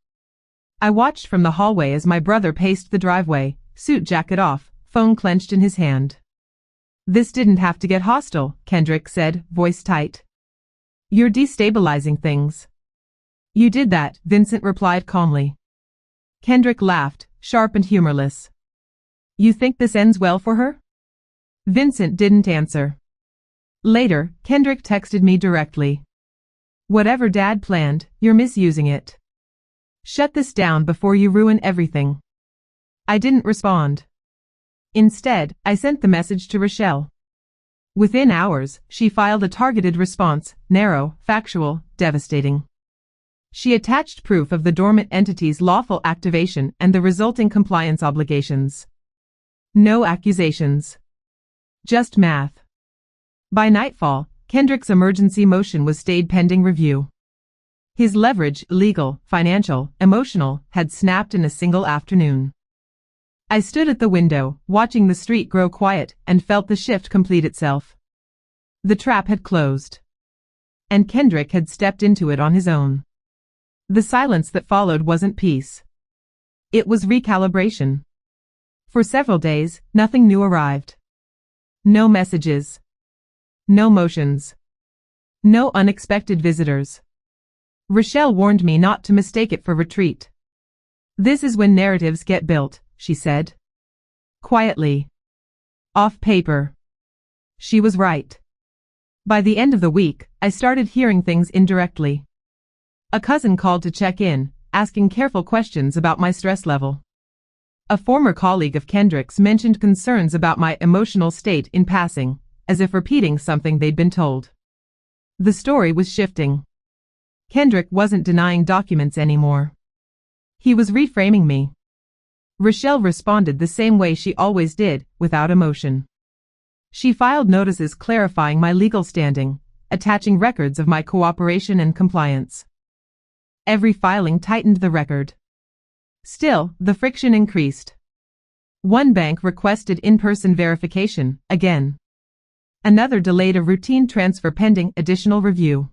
I watched from the hallway as my brother paced the driveway, suit jacket off, phone clenched in his hand. This didn't have to get hostile, Kendrick said, voice tight. You're destabilizing things. You did that, Vincent replied calmly. Kendrick laughed, sharp and humorless. You think this ends well for her? Vincent didn't answer. Later, Kendrick texted me directly. Whatever Dad planned, you're misusing it. Shut this down before you ruin everything. I didn't respond. Instead, I sent the message to Rochelle. Within hours, she filed a targeted response, narrow, factual, devastating. She attached proof of the dormant entity's lawful activation and the resulting compliance obligations. No accusations. Just math. By nightfall, Kendrick's emergency motion was stayed pending review. His leverage, legal, financial, emotional, had snapped in a single afternoon. I stood at the window, watching the street grow quiet, and felt the shift complete itself. The trap had closed. And Kendrick had stepped into it on his own. The silence that followed wasn't peace. It was recalibration. For several days, nothing new arrived. No messages. No motions. No unexpected visitors. Rochelle warned me not to mistake it for retreat. This is when narratives get built, she said. Quietly. Off paper. She was right. By the end of the week, I started hearing things indirectly. A cousin called to check in, asking careful questions about my stress level. A former colleague of Kendrick's mentioned concerns about my emotional state in passing, as if repeating something they'd been told. The story was shifting. Kendrick wasn't denying documents anymore. He was reframing me. Rochelle responded the same way she always did, without emotion. She filed notices clarifying my legal standing, attaching records of my cooperation and compliance. Every filing tightened the record. Still, the friction increased. One bank requested in-person verification, again. Another delayed a routine transfer pending additional review.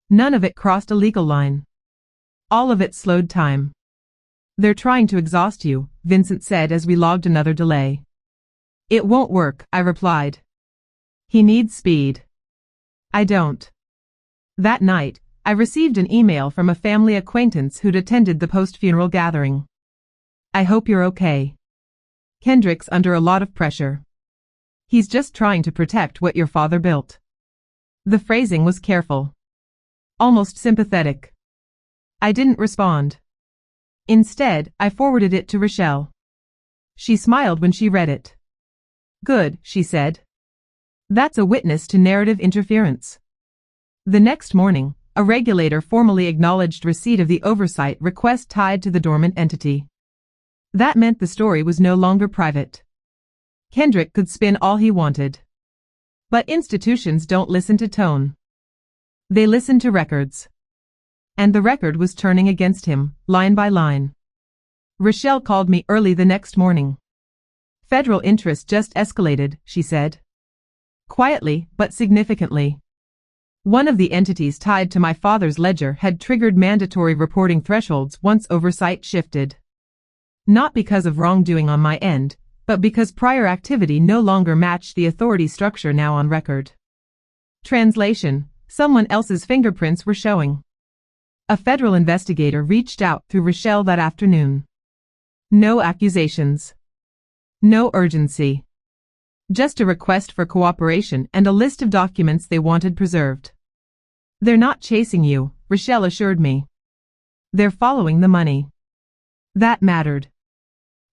None of it crossed a legal line. All of it slowed time. They're trying to exhaust you, Vincent said as we logged another delay. It won't work, I replied. He needs speed. I don't. That night, I received an email from a family acquaintance who'd attended the post-funeral gathering. I hope you're okay. Kendrick's under a lot of pressure. He's just trying to protect what your father built. The phrasing was careful. Almost sympathetic. I didn't respond. Instead, I forwarded it to Rochelle. She smiled when she read it. Good, she said. That's a witness to narrative interference. The next morning, a regulator formally acknowledged receipt of the oversight request tied to the dormant entity. That meant the story was no longer private. Kendrick could spin all he wanted. But institutions don't listen to tone. They listen to records. And the record was turning against him, line by line. Rochelle called me early the next morning. Federal interest just escalated, she said. Quietly, but significantly. One of the entities tied to my father's ledger had triggered mandatory reporting thresholds once oversight shifted. Not because of wrongdoing on my end, but because prior activity no longer matched the authority structure now on record. Translation: someone else's fingerprints were showing. A federal investigator reached out through Rochelle that afternoon. No accusations. No urgency. Just a request for cooperation and a list of documents they wanted preserved. They're not chasing you, Rochelle assured me. They're following the money. That mattered.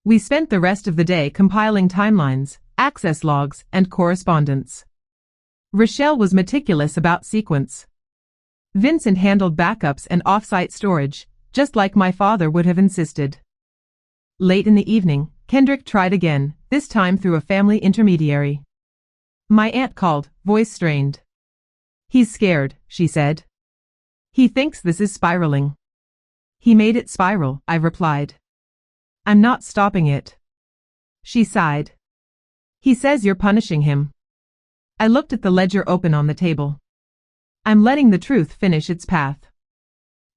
We spent the rest of the day compiling timelines, access logs, and correspondence. Rochelle was meticulous about sequence. Vincent handled backups and off-site storage, just like my father would have insisted. Late in the evening, Kendrick tried again, this time through a family intermediary. My aunt called, voice strained. He's scared, she said. He thinks this is spiraling. He made it spiral, I replied. I'm not stopping it. She sighed. He says you're punishing him. I looked at the ledger open on the table. I'm letting the truth finish its path.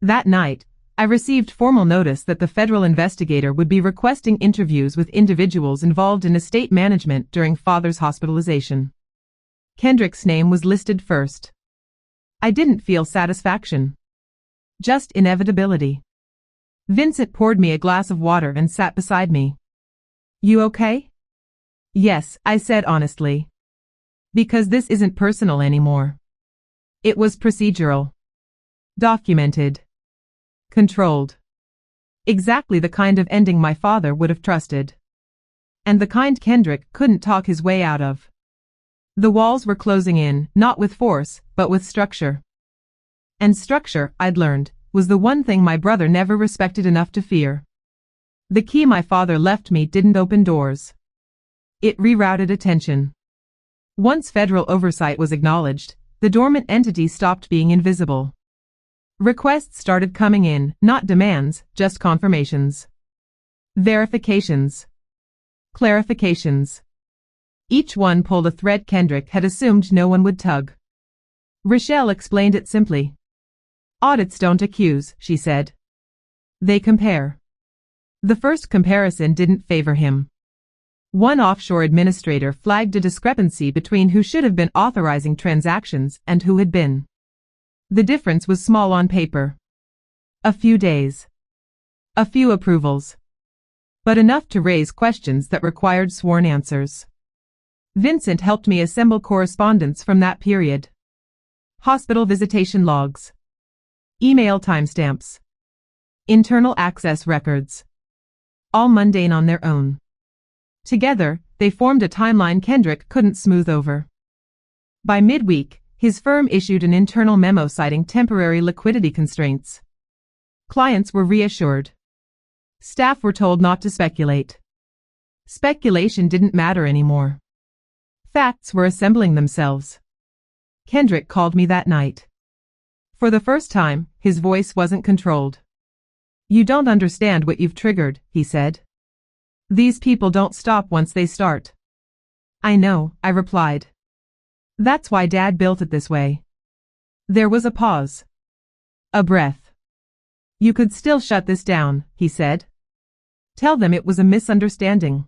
That night, I received formal notice that the federal investigator would be requesting interviews with individuals involved in estate management during father's hospitalization. Kendrick's name was listed first. I didn't feel satisfaction. Just inevitability. Vincent poured me a glass of water and sat beside me. You okay? Yes, I said honestly. Because this isn't personal anymore. It was procedural. Documented. Controlled. Exactly the kind of ending my father would have trusted. And the kind Kendrick couldn't talk his way out of. The walls were closing in, not with force, but with structure. And structure, I'd learned, was the one thing my brother never respected enough to fear. The key my father left me didn't open doors. It rerouted attention. Once federal oversight was acknowledged, the dormant entity stopped being invisible. Requests started coming in, not demands, just confirmations. Verifications. Clarifications. Each one pulled a thread Kendrick had assumed no one would tug. Rochelle explained it simply. Audits don't accuse, she said. They compare. The first comparison didn't favor him. One offshore administrator flagged a discrepancy between who should have been authorizing transactions and who had been. The difference was small on paper. A few days. A few approvals. But enough to raise questions that required sworn answers. Vincent helped me assemble correspondence from that period. Hospital visitation logs. Email timestamps. Internal access records. All mundane on their own. Together, they formed a timeline Kendrick couldn't smooth over. By midweek, his firm issued an internal memo citing temporary liquidity constraints. Clients were reassured. Staff were told not to speculate. Speculation didn't matter anymore. Facts were assembling themselves. Kendrick called me that night. For the first time, his voice wasn't controlled. "You don't understand what you've triggered," he said. "These people don't stop once they start." "I know," I replied. "That's why Dad built it this way." There was a pause. A breath. "You could still shut this down," he said. "Tell them it was a misunderstanding."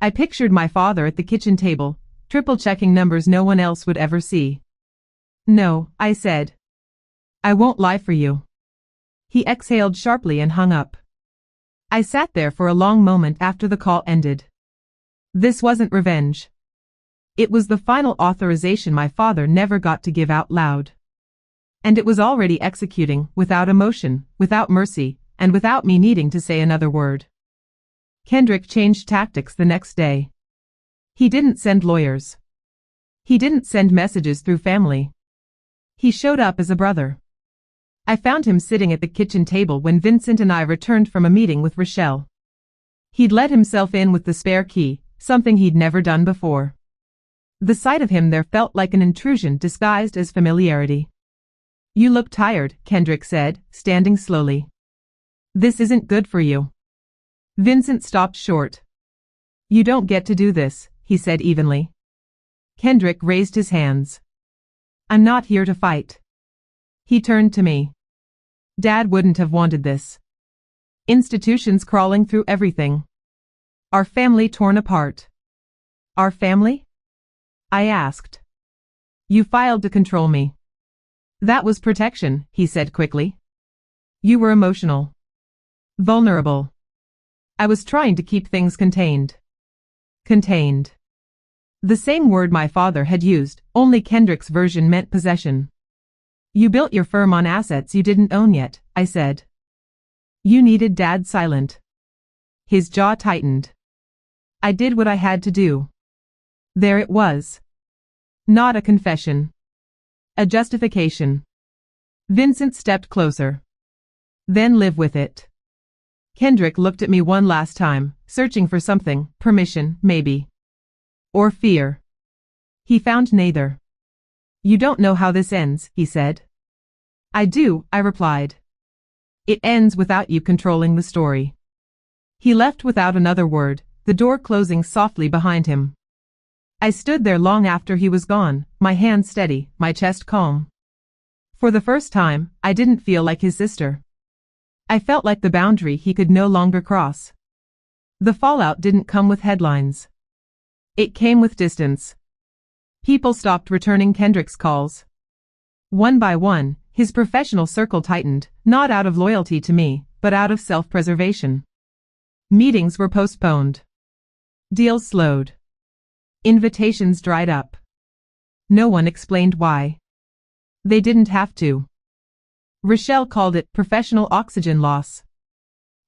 I pictured my father at the kitchen table, triple-checking numbers no one else would ever see. "No," I said. "I won't lie for you." He exhaled sharply and hung up. I sat there for a long moment after the call ended. This wasn't revenge. It was the final authorization my father never got to give out loud. And it was already executing, without emotion, without mercy, and without me needing to say another word. Kendrick changed tactics the next day. He didn't send lawyers. He didn't send messages through family. He showed up as a brother. I found him sitting at the kitchen table when Vincent and I returned from a meeting with Rochelle. He'd let himself in with the spare key, something he'd never done before. The sight of him there felt like an intrusion disguised as familiarity. "You look tired," Kendrick said, standing slowly. "This isn't good for you." Vincent stopped short. "You don't get to do this," he said evenly. Kendrick raised his hands. "I'm not here to fight." He turned to me. "Dad wouldn't have wanted this. Institutions crawling through everything. Our family torn apart." "Our family?" I asked. "You filed to control me." "That was protection," he said quickly. "You were emotional. Vulnerable. I was trying to keep things contained." Contained. The same word my father had used, only Kendrick's version meant possession. "You built your firm on assets you didn't own yet," I said. "You needed Dad silent." His jaw tightened. I did what I had to do. There it was. Not a confession. A justification. Vincent stepped closer. "Then live with it." Kendrick looked at me one last time, searching for something, permission, maybe. Or fear. He found neither. "You don't know how this ends," he said. "I do," I replied. "It ends without you controlling the story." He left without another word, the door closing softly behind him. I stood there long after he was gone, my hands steady, my chest calm. For the first time, I didn't feel like his sister. I felt like the boundary he could no longer cross. The fallout didn't come with headlines. It came with distance. People stopped returning Kendrick's calls. One by one, his professional circle tightened, not out of loyalty to me, but out of self-preservation. Meetings were postponed. Deals slowed. Invitations dried up. No one explained why. They didn't have to. Rochelle called it professional oxygen loss.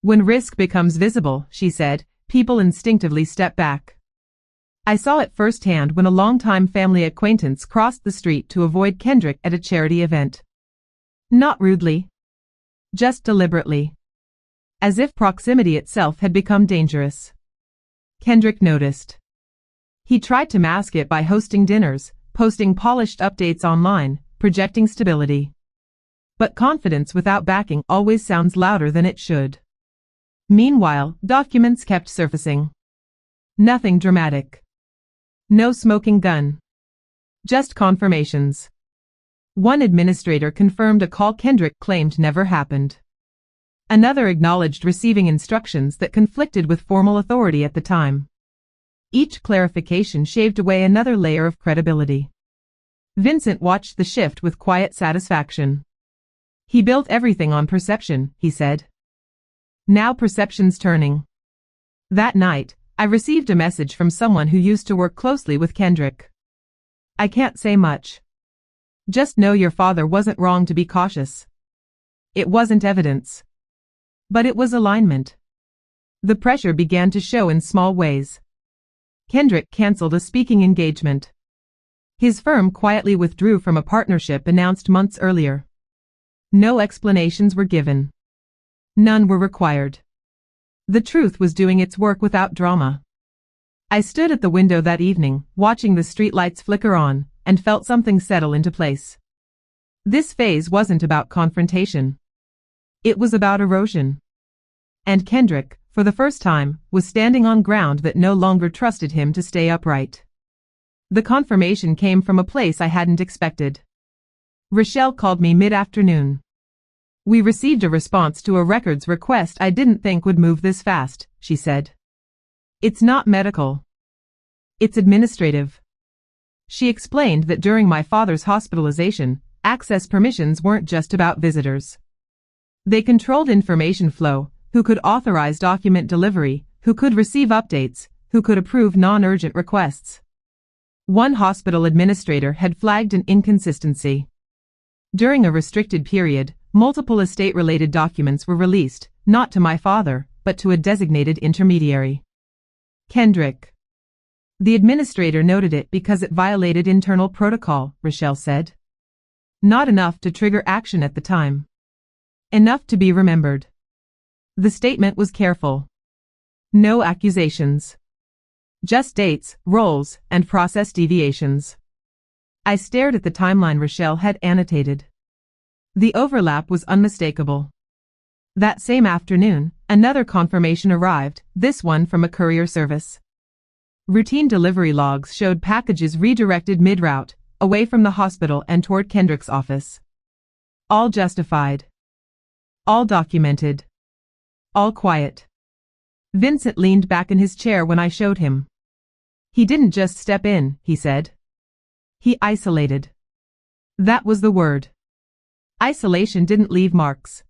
When risk becomes visible, she said, people instinctively step back. I saw it firsthand when a longtime family acquaintance crossed the street to avoid Kendrick at a charity event. Not rudely. Just deliberately. As if proximity itself had become dangerous. Kendrick noticed. He tried to mask it by hosting dinners, posting polished updates online, projecting stability. But confidence without backing always sounds louder than it should. Meanwhile, documents kept surfacing. Nothing dramatic. No smoking gun. Just confirmations. One administrator confirmed a call Kendrick claimed never happened. Another acknowledged receiving instructions that conflicted with formal authority at the time. Each clarification shaved away another layer of credibility. Vincent watched the shift with quiet satisfaction. He built everything on perception, he said. Now perception's turning. That night, I received a message from someone who used to work closely with Kendrick. I can't say much. Just know your father wasn't wrong to be cautious. It wasn't evidence. But it was alignment. The pressure began to show in small ways. Kendrick canceled a speaking engagement. His firm quietly withdrew from a partnership announced months earlier. No explanations were given. None were required. The truth was doing its work without drama. I stood at the window that evening, watching the streetlights flicker on, and felt something settle into place. This phase wasn't about confrontation. It was about erosion. And Kendrick, for the first time, was standing on ground that no longer trusted him to stay upright. The confirmation came from a place I hadn't expected. Rochelle called me mid-afternoon. We received a response to a records request I didn't think would move this fast, she said. It's not medical. It's administrative. She explained that during my father's hospitalization, access permissions weren't just about visitors. They controlled information flow, who could authorize document delivery, who could receive updates, who could approve non-urgent requests. One hospital administrator had flagged an inconsistency. During a restricted period, multiple estate-related documents were released, not to my father, but to a designated intermediary. Kendrick. The administrator noted it because it violated internal protocol, Rochelle said. Not enough to trigger action at the time. Enough to be remembered. The statement was careful. No accusations. Just dates, roles, and process deviations. I stared at the timeline Rochelle had annotated. The overlap was unmistakable. That same afternoon, another confirmation arrived, this one from a courier service. Routine delivery logs showed packages redirected mid-route, away from the hospital and toward Kendrick's office. All justified. All documented. All quiet. Vincent leaned back in his chair when I showed him. He didn't just step in, he said. He isolated. That was the word. Isolation didn't leave marks.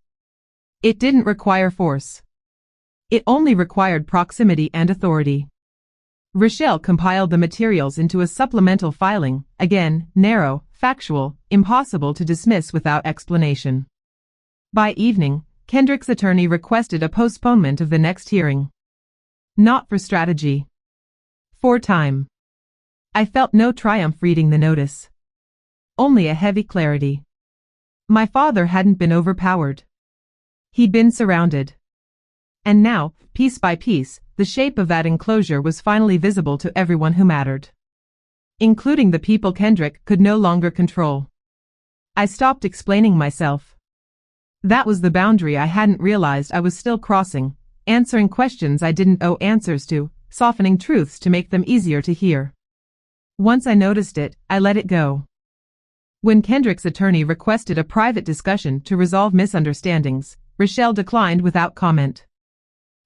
It didn't require force. It only required proximity and authority. Rochelle compiled the materials into a supplemental filing, again, narrow, factual, impossible to dismiss without explanation. By evening, Kendrick's attorney requested a postponement of the next hearing. Not for strategy. For time. I felt no triumph reading the notice. Only a heavy clarity. My father hadn't been overpowered. He'd been surrounded. And now, piece by piece, the shape of that enclosure was finally visible to everyone who mattered. Including the people Kendrick could no longer control. I stopped explaining myself. That was the boundary I hadn't realized I was still crossing, answering questions I didn't owe answers to, softening truths to make them easier to hear. Once I noticed it, I let it go. When Kendrick's attorney requested a private discussion to resolve misunderstandings, Rochelle declined without comment.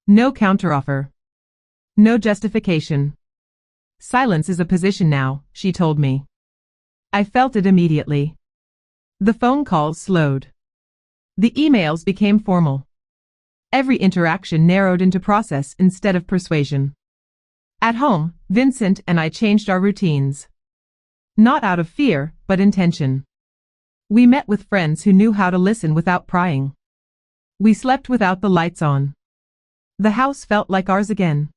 No counteroffer. No justification. Silence is a position now, she told me. I felt it immediately. The phone calls slowed. The emails became formal. Every interaction narrowed into process instead of persuasion. At home, Vincent and I changed our routines. Not out of fear, but intention. We met with friends who knew how to listen without prying. We slept without the lights on. The house felt like ours again.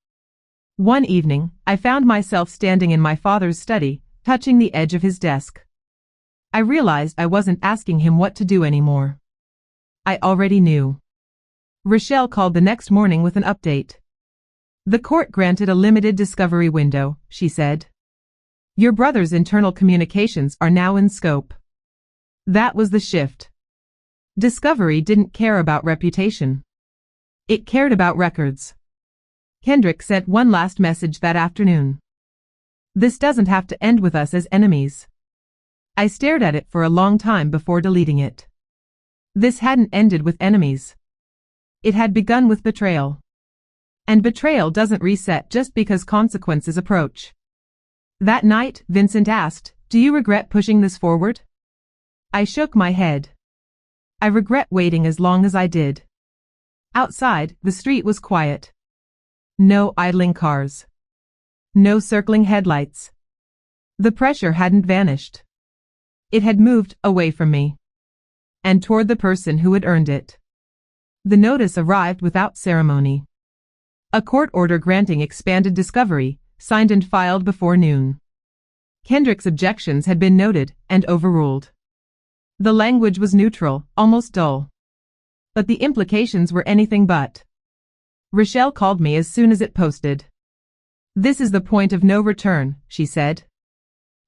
One evening, I found myself standing in my father's study, touching the edge of his desk. I realized I wasn't asking him what to do anymore. I already knew. Rochelle called the next morning with an update. The court granted a limited discovery window, she said. Your brother's internal communications are now in scope. That was the shift. Discovery didn't care about reputation. It cared about records. Kendrick sent one last message that afternoon. This doesn't have to end with us as enemies. I stared at it for a long time before deleting it. This hadn't ended with enemies. It had begun with betrayal. And betrayal doesn't reset just because consequences approach. That night, Vincent asked, Do you regret pushing this forward? I shook my head. I regret waiting as long as I did. Outside, the street was quiet. No idling cars. No circling headlights. The pressure hadn't vanished. It had moved away from me and toward the person who had earned it. The notice arrived without ceremony. A court order granting expanded discovery, signed and filed before noon. Kendrick's objections had been noted and overruled. The language was neutral, almost dull. But the implications were anything but. Rochelle called me as soon as it posted. This is the point of no return, she said.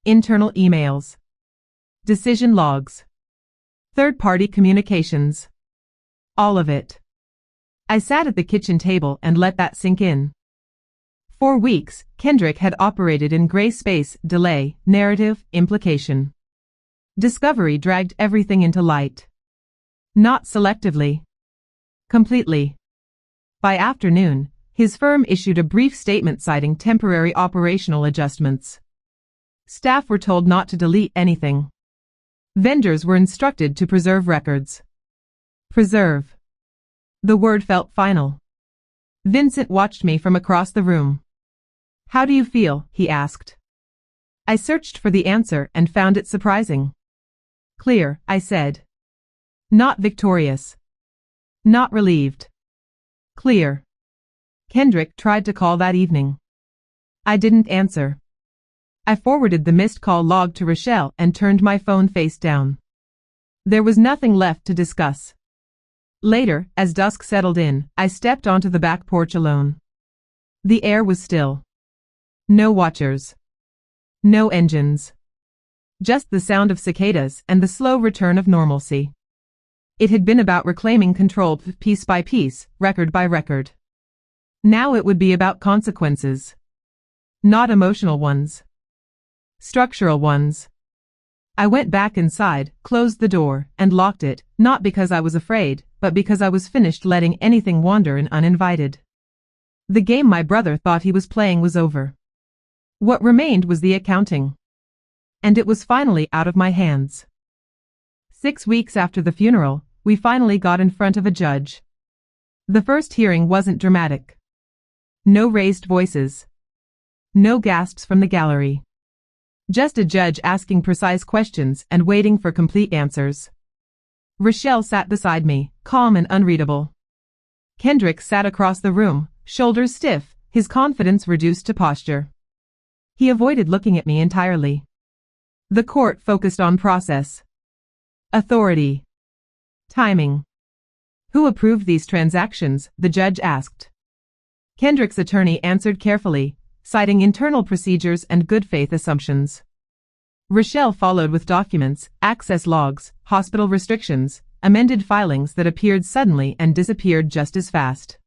Internal emails. Decision logs. Third-party communications. All of it. I sat at the kitchen table and let that sink in. For weeks, Kendrick had operated in gray space, delay, narrative, implication. Discovery dragged everything into light. Not selectively. Completely. By afternoon, his firm issued a brief statement citing temporary operational adjustments. Staff were told not to delete anything. Vendors were instructed to preserve records. Preserve. The word felt final. Vincent watched me from across the room. How do you feel? He asked. I searched for the answer and found it surprising. Clear, I said. Not victorious. Not relieved. Clear. Kendrick tried to call that evening. I didn't answer. I forwarded the missed call log to Rochelle and turned my phone face down. There was nothing left to discuss. Later, as dusk settled in, I stepped onto the back porch alone. The air was still. No watchers. No engines. Just the sound of cicadas and the slow return of normalcy. It had been about reclaiming control piece by piece, record by record. Now it would be about consequences. Not emotional ones. Structural ones. I went back inside, closed the door, and locked it, not because I was afraid, but because I was finished letting anything wander in uninvited. The game my brother thought he was playing was over. What remained was the accounting. And it was finally out of my hands. 6 weeks after the funeral, we finally got in front of a judge. The first hearing wasn't dramatic. No raised voices. No gasps from the gallery. Just a judge asking precise questions and waiting for complete answers. Rochelle sat beside me, calm and unreadable. Kendrick sat across the room, shoulders stiff, his confidence reduced to posture. He avoided looking at me entirely. The court focused on process. Authority. Timing. Who approved these transactions? The judge asked. Kendrick's attorney answered carefully, citing internal procedures and good faith assumptions. Rochelle followed with documents, access logs, hospital restrictions, amended filings that appeared suddenly and disappeared just as fast.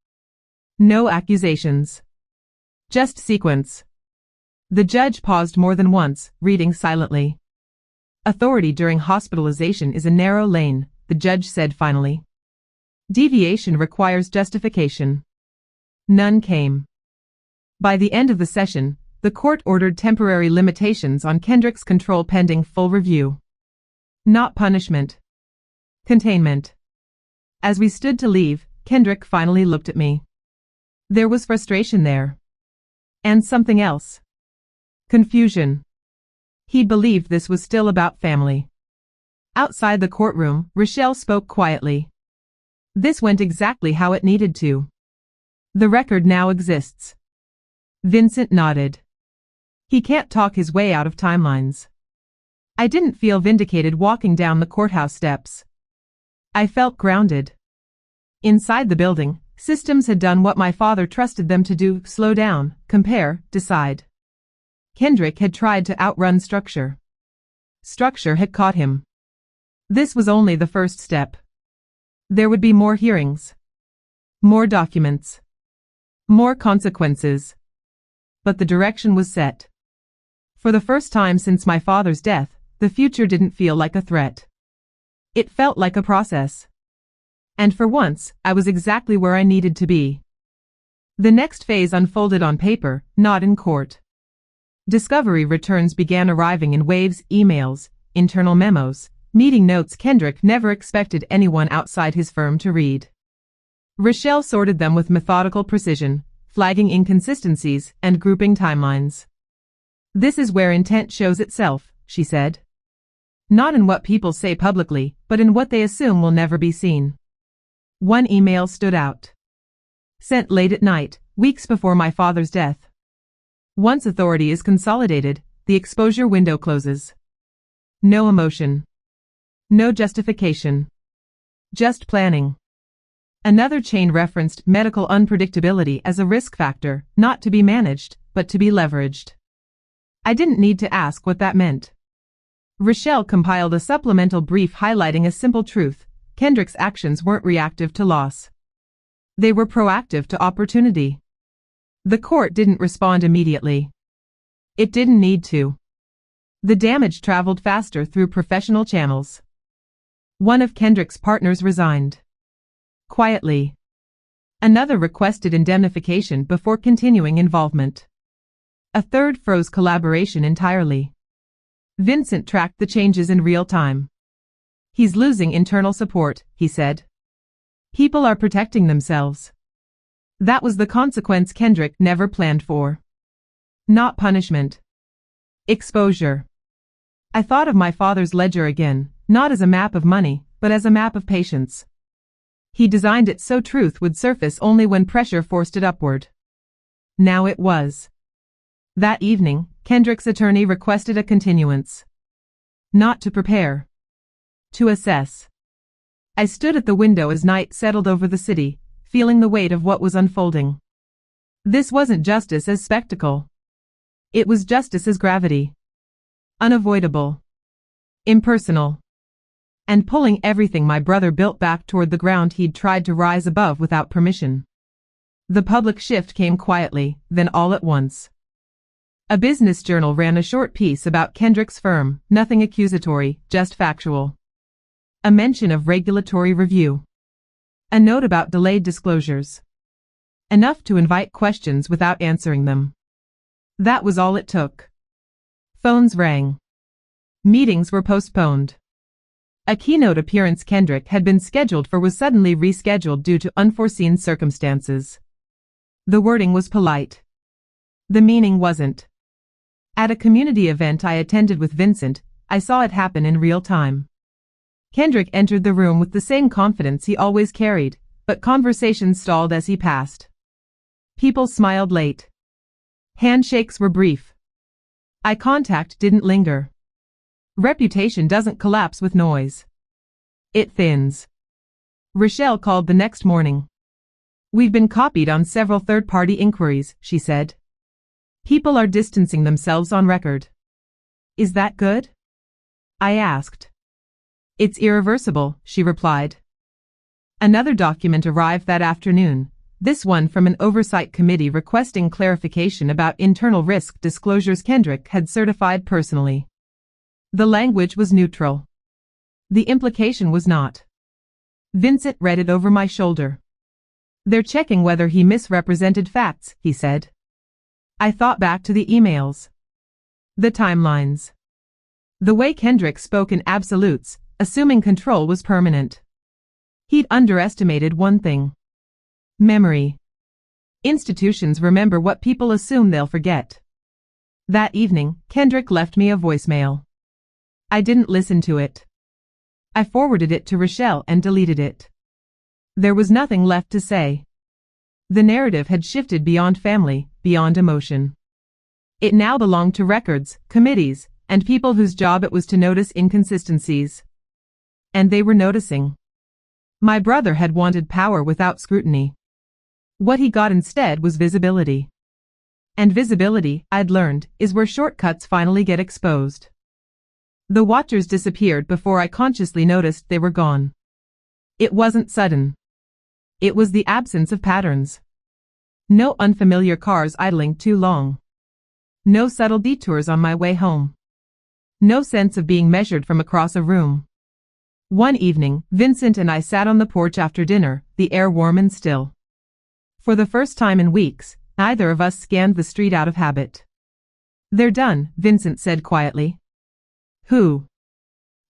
No accusations. Just sequence. The judge paused more than once, reading silently. Authority during hospitalization is a narrow lane, the judge said finally. Deviation requires justification. None came. By the end of the session, the court ordered temporary limitations on Kendrick's control pending full review. Not punishment. Containment. As we stood to leave, Kendrick finally looked at me. There was frustration there. And something else. Confusion. He believed this was still about family. Outside the courtroom, Rochelle spoke quietly. This went exactly how it needed to. The record now exists. Vincent nodded. He can't talk his way out of timelines. I didn't feel vindicated walking down the courthouse steps. I felt grounded. Inside the building, systems had done what my father trusted them to do: slow down, compare, decide. Kendrick had tried to outrun structure. Structure had caught him. This was only the first step. There would be more hearings. More documents. More consequences. But the direction was set. For the first time since my father's death, the future didn't feel like a threat. It felt like a process. And for once, I was exactly where I needed to be. The next phase unfolded on paper, not in court. Discovery returns began arriving in waves, emails, internal memos, meeting notes Kendrick never expected anyone outside his firm to read. Rochelle sorted them with methodical precision, flagging inconsistencies and grouping timelines. "This is where intent shows itself," she said. "Not in what people say publicly, but in what they assume will never be seen." One email stood out. "Sent late at night, weeks before my father's death. Once authority is consolidated, the exposure window closes. No emotion. No justification. Just planning." Another chain referenced medical unpredictability as a risk factor, not to be managed, but to be leveraged. I didn't need to ask what that meant. Rochelle compiled a supplemental brief highlighting a simple truth: Kendrick's actions weren't reactive to loss. They were proactive to opportunity. The court didn't respond immediately. It didn't need to. The damage traveled faster through professional channels. One of Kendrick's partners resigned. Quietly. Another requested indemnification before continuing involvement. A third froze collaboration entirely. Vincent tracked the changes in real time. "He's losing internal support," he said. "People are protecting themselves." That was the consequence Kendrick never planned for. Not punishment. Exposure. I thought of my father's ledger again, not as a map of money, but as a map of patience. He designed it so truth would surface only when pressure forced it upward. Now it was. That evening, Kendrick's attorney requested a continuance. Not to prepare. To assess. I stood at the window as night settled over the city, feeling the weight of what was unfolding. This wasn't justice as spectacle. It was justice as gravity. Unavoidable. Impersonal. And pulling everything my brother built back toward the ground he'd tried to rise above without permission. The public shift came quietly, then all at once. A business journal ran a short piece about Kendrick's firm, nothing accusatory, just factual. A mention of regulatory review. A note about delayed disclosures. Enough to invite questions without answering them. That was all it took. Phones rang. Meetings were postponed. A keynote appearance Kendrick had been scheduled for was suddenly rescheduled due to unforeseen circumstances. The wording was polite. The meaning wasn't. At a community event I attended with Vincent, I saw it happen in real time. Kendrick entered the room with the same confidence he always carried, but conversations stalled as he passed. People smiled late. Handshakes were brief. Eye contact didn't linger. Reputation doesn't collapse with noise. It thins. Rochelle called the next morning. "We've been copied on several third-party inquiries," she said. "People are distancing themselves on record." "Is that good?" I asked. "It's irreversible," she replied. Another document arrived that afternoon, this one from an oversight committee requesting clarification about internal risk disclosures Kendrick had certified personally. The language was neutral. The implication was not. Vincent read it over my shoulder. "They're checking whether he misrepresented facts," he said. I thought back to the emails. The timelines. The way Kendrick spoke in absolutes, assuming control was permanent. He'd underestimated one thing. Memory. Institutions remember what people assume they'll forget. That evening, Kendrick left me a voicemail. I didn't listen to it. I forwarded it to Rochelle and deleted it. There was nothing left to say. The narrative had shifted beyond family, beyond emotion. It now belonged to records, committees, and people whose job it was to notice inconsistencies. And they were noticing. My brother had wanted power without scrutiny. What he got instead was visibility. And visibility, I'd learned, is where shortcuts finally get exposed. The watchers disappeared before I consciously noticed they were gone. It wasn't sudden. It was the absence of patterns. No unfamiliar cars idling too long. No subtle detours on my way home. No sense of being measured from across a room. One evening, Vincent and I sat on the porch after dinner, the air warm and still. For the first time in weeks, neither of us scanned the street out of habit. They're done, Vincent said quietly. Who?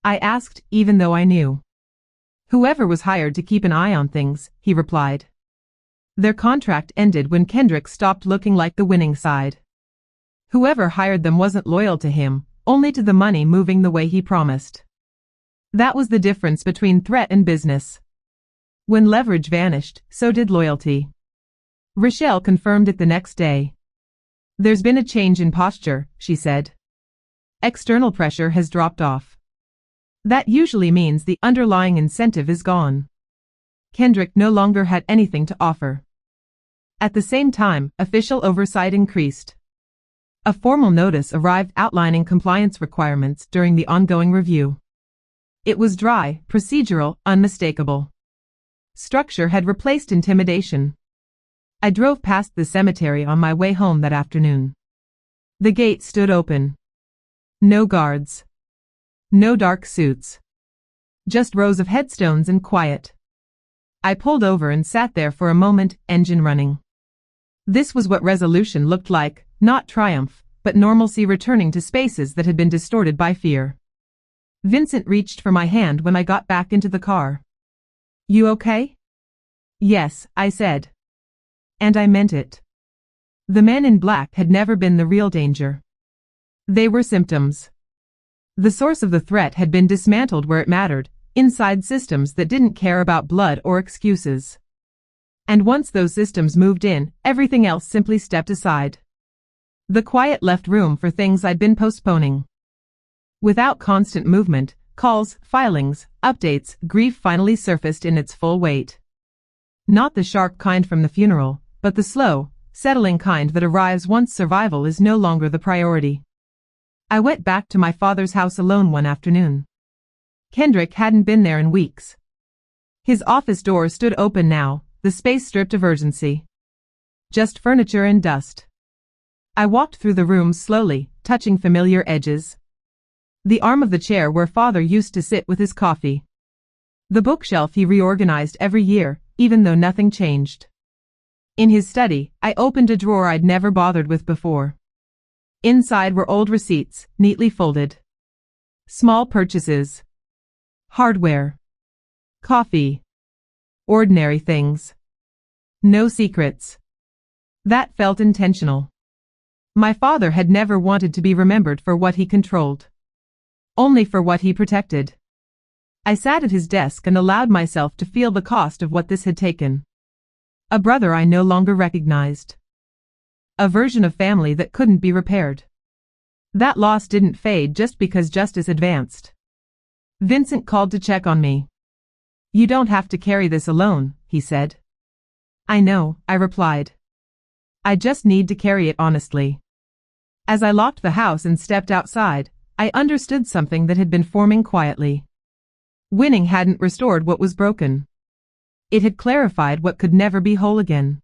I asked, even though I knew. Whoever was hired to keep an eye on things, he replied. Their contract ended when Kendrick stopped looking like the winning side. Whoever hired them wasn't loyal to him, only to the money moving the way he promised. That was the difference between threat and business. When leverage vanished, so did loyalty. Rochelle confirmed it the next day. There's been a change in posture, she said. External pressure has dropped off. That usually means the underlying incentive is gone. Kendrick no longer had anything to offer. At the same time, official oversight increased. A formal notice arrived outlining compliance requirements during the ongoing review. It was dry, procedural, unmistakable. Structure had replaced intimidation. I drove past the cemetery on my way home that afternoon. The gate stood open. No guards. No dark suits. Just rows of headstones and quiet. I pulled over and sat there for a moment, engine running. This was what resolution looked like, not triumph, but normalcy returning to spaces that had been distorted by fear. Vincent reached for my hand when I got back into the car. You okay? Yes, I said. And I meant it. The men in black had never been the real danger. They were symptoms. The source of the threat had been dismantled where it mattered, inside systems that didn't care about blood or excuses. And once those systems moved in, everything else simply stepped aside. The quiet left room for things I'd been postponing. Without constant movement, calls, filings, updates, grief finally surfaced in its full weight. Not the sharp kind from the funeral, but the slow, settling kind that arrives once survival is no longer the priority. I went back to my father's house alone one afternoon. Kendrick hadn't been there in weeks. His office door stood open now, the space stripped of urgency. Just furniture and dust. I walked through the room slowly, touching familiar edges. The arm of the chair where father used to sit with his coffee. The bookshelf he reorganized every year, even though nothing changed. In his study, I opened a drawer I'd never bothered with before. Inside were old receipts, neatly folded. Small purchases. Hardware. Coffee. Ordinary things. No secrets. That felt intentional. My father had never wanted to be remembered for what he controlled. Only for what he protected. I sat at his desk and allowed myself to feel the cost of what this had taken. A brother I no longer recognized. A version of family that couldn't be repaired. That loss didn't fade just because justice advanced. Vincent called to check on me. You don't have to carry this alone, he said. I know, I replied. I just need to carry it honestly. As I locked the house and stepped outside, I understood something that had been forming quietly. Winning hadn't restored what was broken. It had clarified what could never be whole again.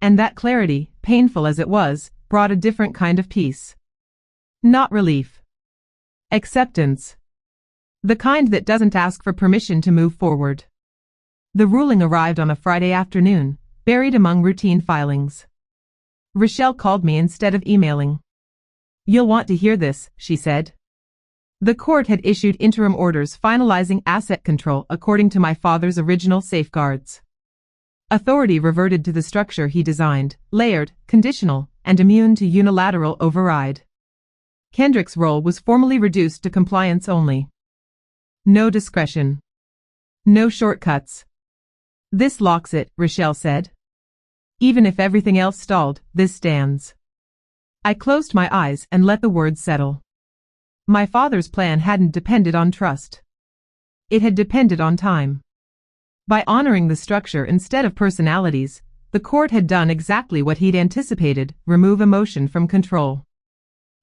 And that clarity, painful as it was, brought a different kind of peace. Not relief. Acceptance. The kind that doesn't ask for permission to move forward. The ruling arrived on a Friday afternoon, buried among routine filings. Rochelle called me instead of emailing. You'll want to hear this, she said. The court had issued interim orders finalizing asset control according to my father's original safeguards. Authority reverted to the structure he designed, layered, conditional, and immune to unilateral override. Kendrick's role was formally reduced to compliance only. No discretion. No shortcuts. This locks it, Rochelle said. Even if everything else stalled, this stands. I closed my eyes and let the words settle. My father's plan hadn't depended on trust. It had depended on time. By honoring the structure instead of personalities, the court had done exactly what he'd anticipated, remove emotion from control.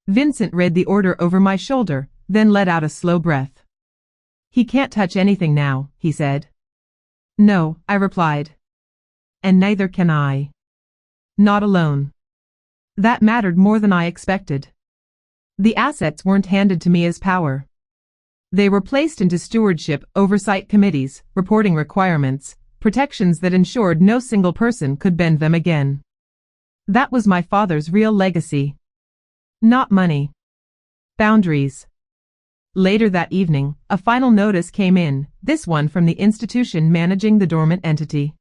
Vincent read the order over my shoulder, then let out a slow breath. He can't touch anything now, he said. No, I replied. And neither can I. Not alone. That mattered more than I expected. The assets weren't handed to me as power. They were placed into stewardship, oversight committees, reporting requirements, protections that ensured no single person could bend them again. That was my father's real legacy. Not money. Boundaries. Later that evening, a final notice came in, this one from the institution managing the dormant entity.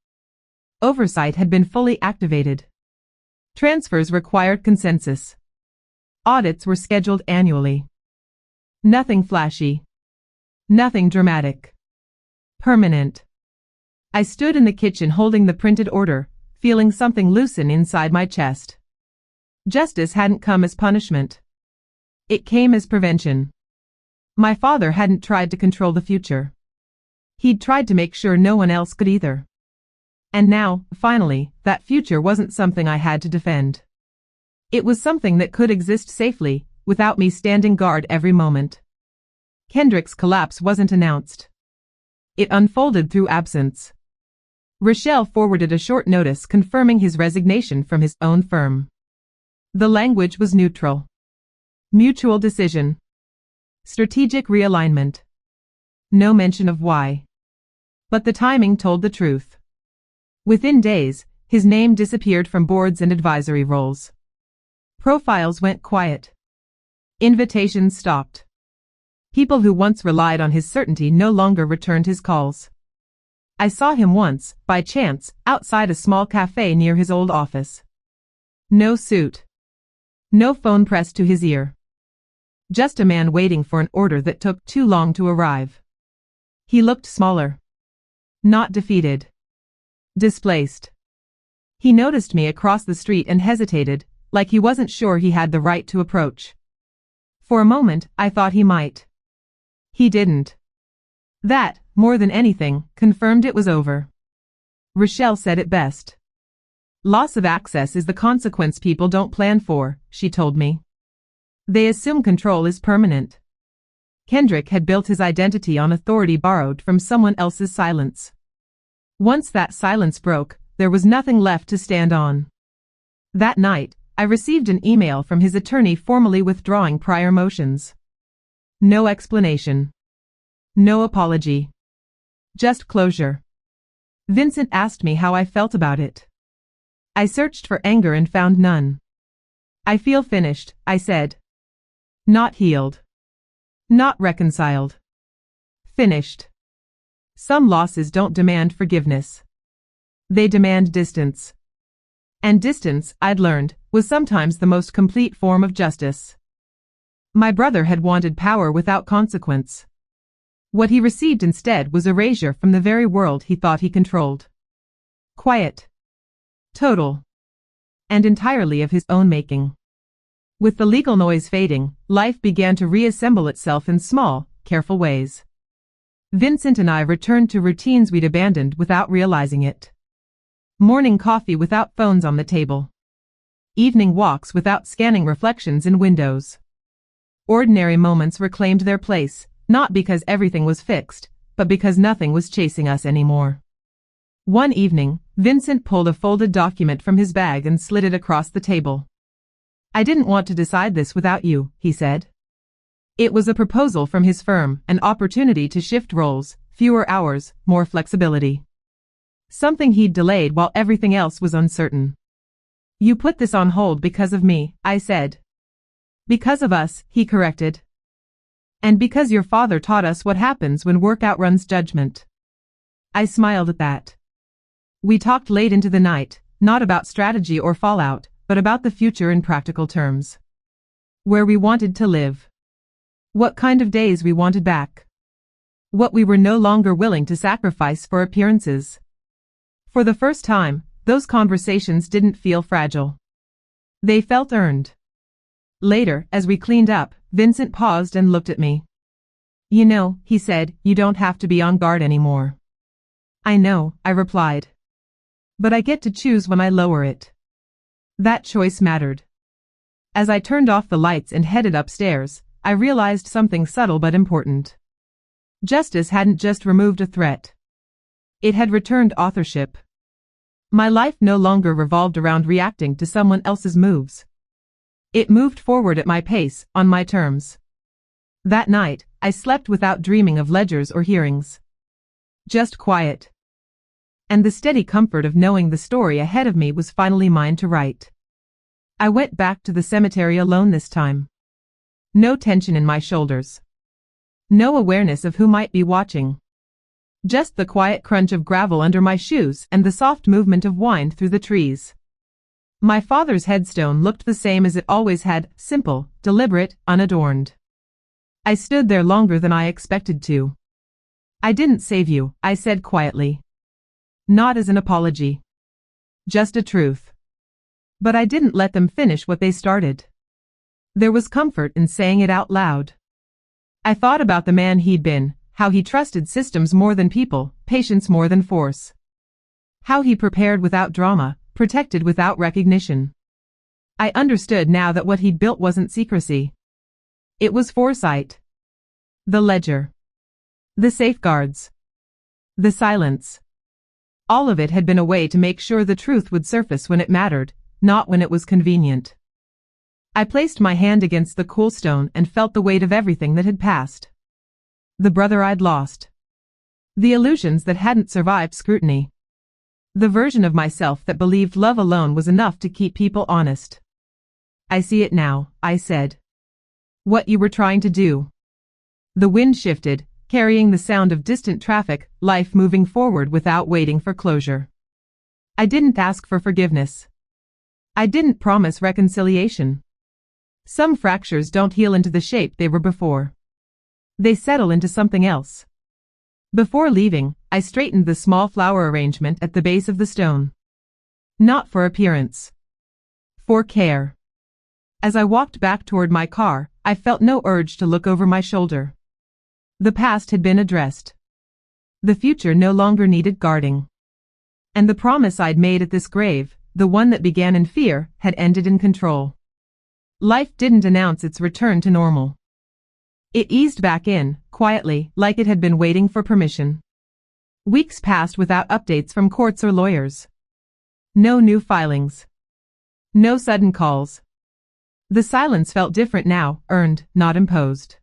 Oversight had been fully activated. Transfers required consensus. Audits were scheduled annually. Nothing flashy. Nothing dramatic. Permanent. I stood in the kitchen holding the printed order, feeling something loosen inside my chest. Justice hadn't come as punishment. It came as prevention. My father hadn't tried to control the future. He'd tried to make sure no one else could either. And now, finally, that future wasn't something I had to defend. It was something that could exist safely, without me standing guard every moment. Kendrick's collapse wasn't announced. It unfolded through absence. Rochelle forwarded a short notice confirming his resignation from his own firm. The language was neutral. Mutual decision. Strategic realignment. No mention of why. But the timing told the truth. Within days, his name disappeared from boards and advisory roles. Profiles went quiet. Invitations stopped. People who once relied on his certainty no longer returned his calls. I saw him once, by chance, outside a small cafe near his old office. No suit. No phone pressed to his ear. Just a man waiting for an order that took too long to arrive. He looked smaller. Not defeated. Displaced. He noticed me across the street and hesitated, like he wasn't sure he had the right to approach. For a moment, I thought he might. He didn't. That, more than anything, confirmed it was over. Rochelle said it best. Loss of access is the consequence people don't plan for, she told me. They assume control is permanent. Kendrick had built his identity on authority borrowed from someone else's silence. Once that silence broke, there was nothing left to stand on. That night, I received an email from his attorney formally withdrawing prior motions. No explanation. No apology. Just closure. Vincent asked me how I felt about it. I searched for anger and found none. I feel finished, I said. Not healed. Not reconciled. Finished. Some losses don't demand forgiveness. They demand distance. And distance, I'd learned, was sometimes the most complete form of justice. My brother had wanted power without consequence. What he received instead was erasure from the very world he thought he controlled. Quiet. Total. And entirely of his own making. With the legal noise fading, life began to reassemble itself in small, careful ways. Vincent and I returned to routines we'd abandoned without realizing it. Morning coffee without phones on the table. Evening walks without scanning reflections in windows. Ordinary moments reclaimed their place, not because everything was fixed, but because nothing was chasing us anymore. One evening, Vincent pulled a folded document from his bag and slid it across the table. I didn't want to decide this without you, he said. It was a proposal from his firm, an opportunity to shift roles, fewer hours, more flexibility. Something he'd delayed while everything else was uncertain. You put this on hold because of me, I said. Because of us, he corrected. And because your father taught us what happens when work outruns judgment. I smiled at that. We talked late into the night, not about strategy or fallout, but about the future in practical terms. Where we wanted to live. What kind of days we wanted back. What we were no longer willing to sacrifice for appearances. For the first time, those conversations didn't feel fragile. They felt earned. Later, as we cleaned up, Vincent paused and looked at me. You know, he said, you don't have to be on guard anymore. I know, I replied. But I get to choose when I lower it. That choice mattered. As I turned off the lights and headed upstairs, I realized something subtle but important. Justice hadn't just removed a threat. It had returned authorship. My life no longer revolved around reacting to someone else's moves. It moved forward at my pace, on my terms. That night, I slept without dreaming of ledgers or hearings. Just quiet. And the steady comfort of knowing the story ahead of me was finally mine to write. I went back to the cemetery alone this time. No tension in my shoulders. No awareness of who might be watching. Just the quiet crunch of gravel under my shoes and the soft movement of wind through the trees. My father's headstone looked the same as it always had, simple, deliberate, unadorned. I stood there longer than I expected to. I didn't save you, I said quietly. Not as an apology. Just a truth. But I didn't let them finish what they started. There was comfort in saying it out loud. I thought about the man he'd been, how he trusted systems more than people, patience more than force. How he prepared without drama, protected without recognition. I understood now that what he'd built wasn't secrecy. It was foresight. The ledger. The safeguards. The silence. All of it had been a way to make sure the truth would surface when it mattered, not when it was convenient. I placed my hand against the cool stone and felt the weight of everything that had passed. The brother I'd lost. The illusions that hadn't survived scrutiny. The version of myself that believed love alone was enough to keep people honest. I see it now, I said. What you were trying to do. The wind shifted, carrying the sound of distant traffic, life moving forward without waiting for closure. I didn't ask for forgiveness. I didn't promise reconciliation. Some fractures don't heal into the shape they were before. They settle into something else. Before leaving, I straightened the small flower arrangement at the base of the stone. Not for appearance. For care. As I walked back toward my car, I felt no urge to look over my shoulder. The past had been addressed. The future no longer needed guarding. And the promise I'd made at this grave, the one that began in fear, had ended in control. Life didn't announce its return to normal. It eased back in, quietly, like it had been waiting for permission. Weeks passed without updates from courts or lawyers. No new filings. No sudden calls. The silence felt different now, earned, not imposed.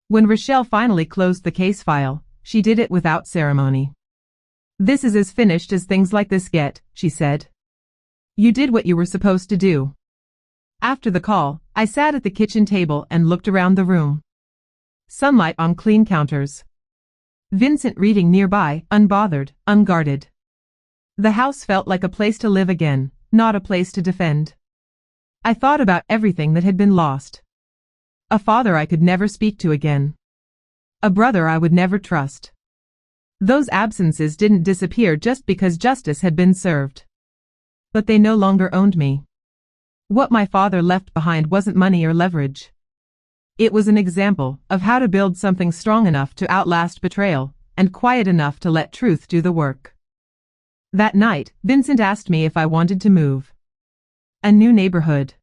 When Rochelle finally closed the case file, she did it without ceremony. This is as finished as things like this get, she said. You did what you were supposed to do. After the call, I sat at the kitchen table and looked around the room. Sunlight on clean counters. Vincent reading nearby, unbothered, unguarded. The house felt like a place to live again, not a place to defend. I thought about everything that had been lost. A father I could never speak to again. A brother I would never trust. Those absences didn't disappear just because justice had been served. But they no longer owned me. What my father left behind wasn't money or leverage. It was an example of how to build something strong enough to outlast betrayal, and quiet enough to let truth do the work. That night, Vincent asked me if I wanted to move. A new neighborhood.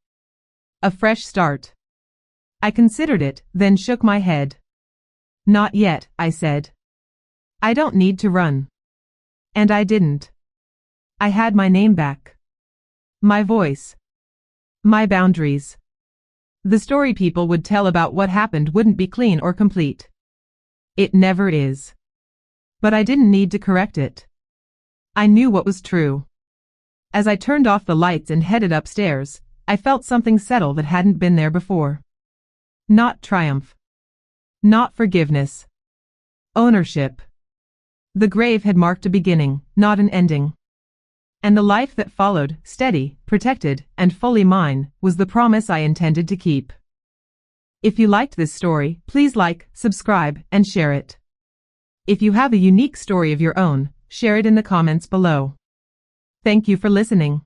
A fresh start. I considered it, then shook my head. Not yet, I said. I don't need to run. And I didn't. I had my name back. My voice. My boundaries. The story people would tell about what happened wouldn't be clean or complete. It never is. But I didn't need to correct it. I knew what was true. As I turned off the lights and headed upstairs, I felt something settle that hadn't been there before. Not triumph. Not forgiveness. Ownership. The grave had marked a beginning, not an ending. And the life that followed, steady, protected, and fully mine, was the promise I intended to keep. If you liked this story, please like, subscribe, and share it. If you have a unique story of your own, share it in the comments below. Thank you for listening.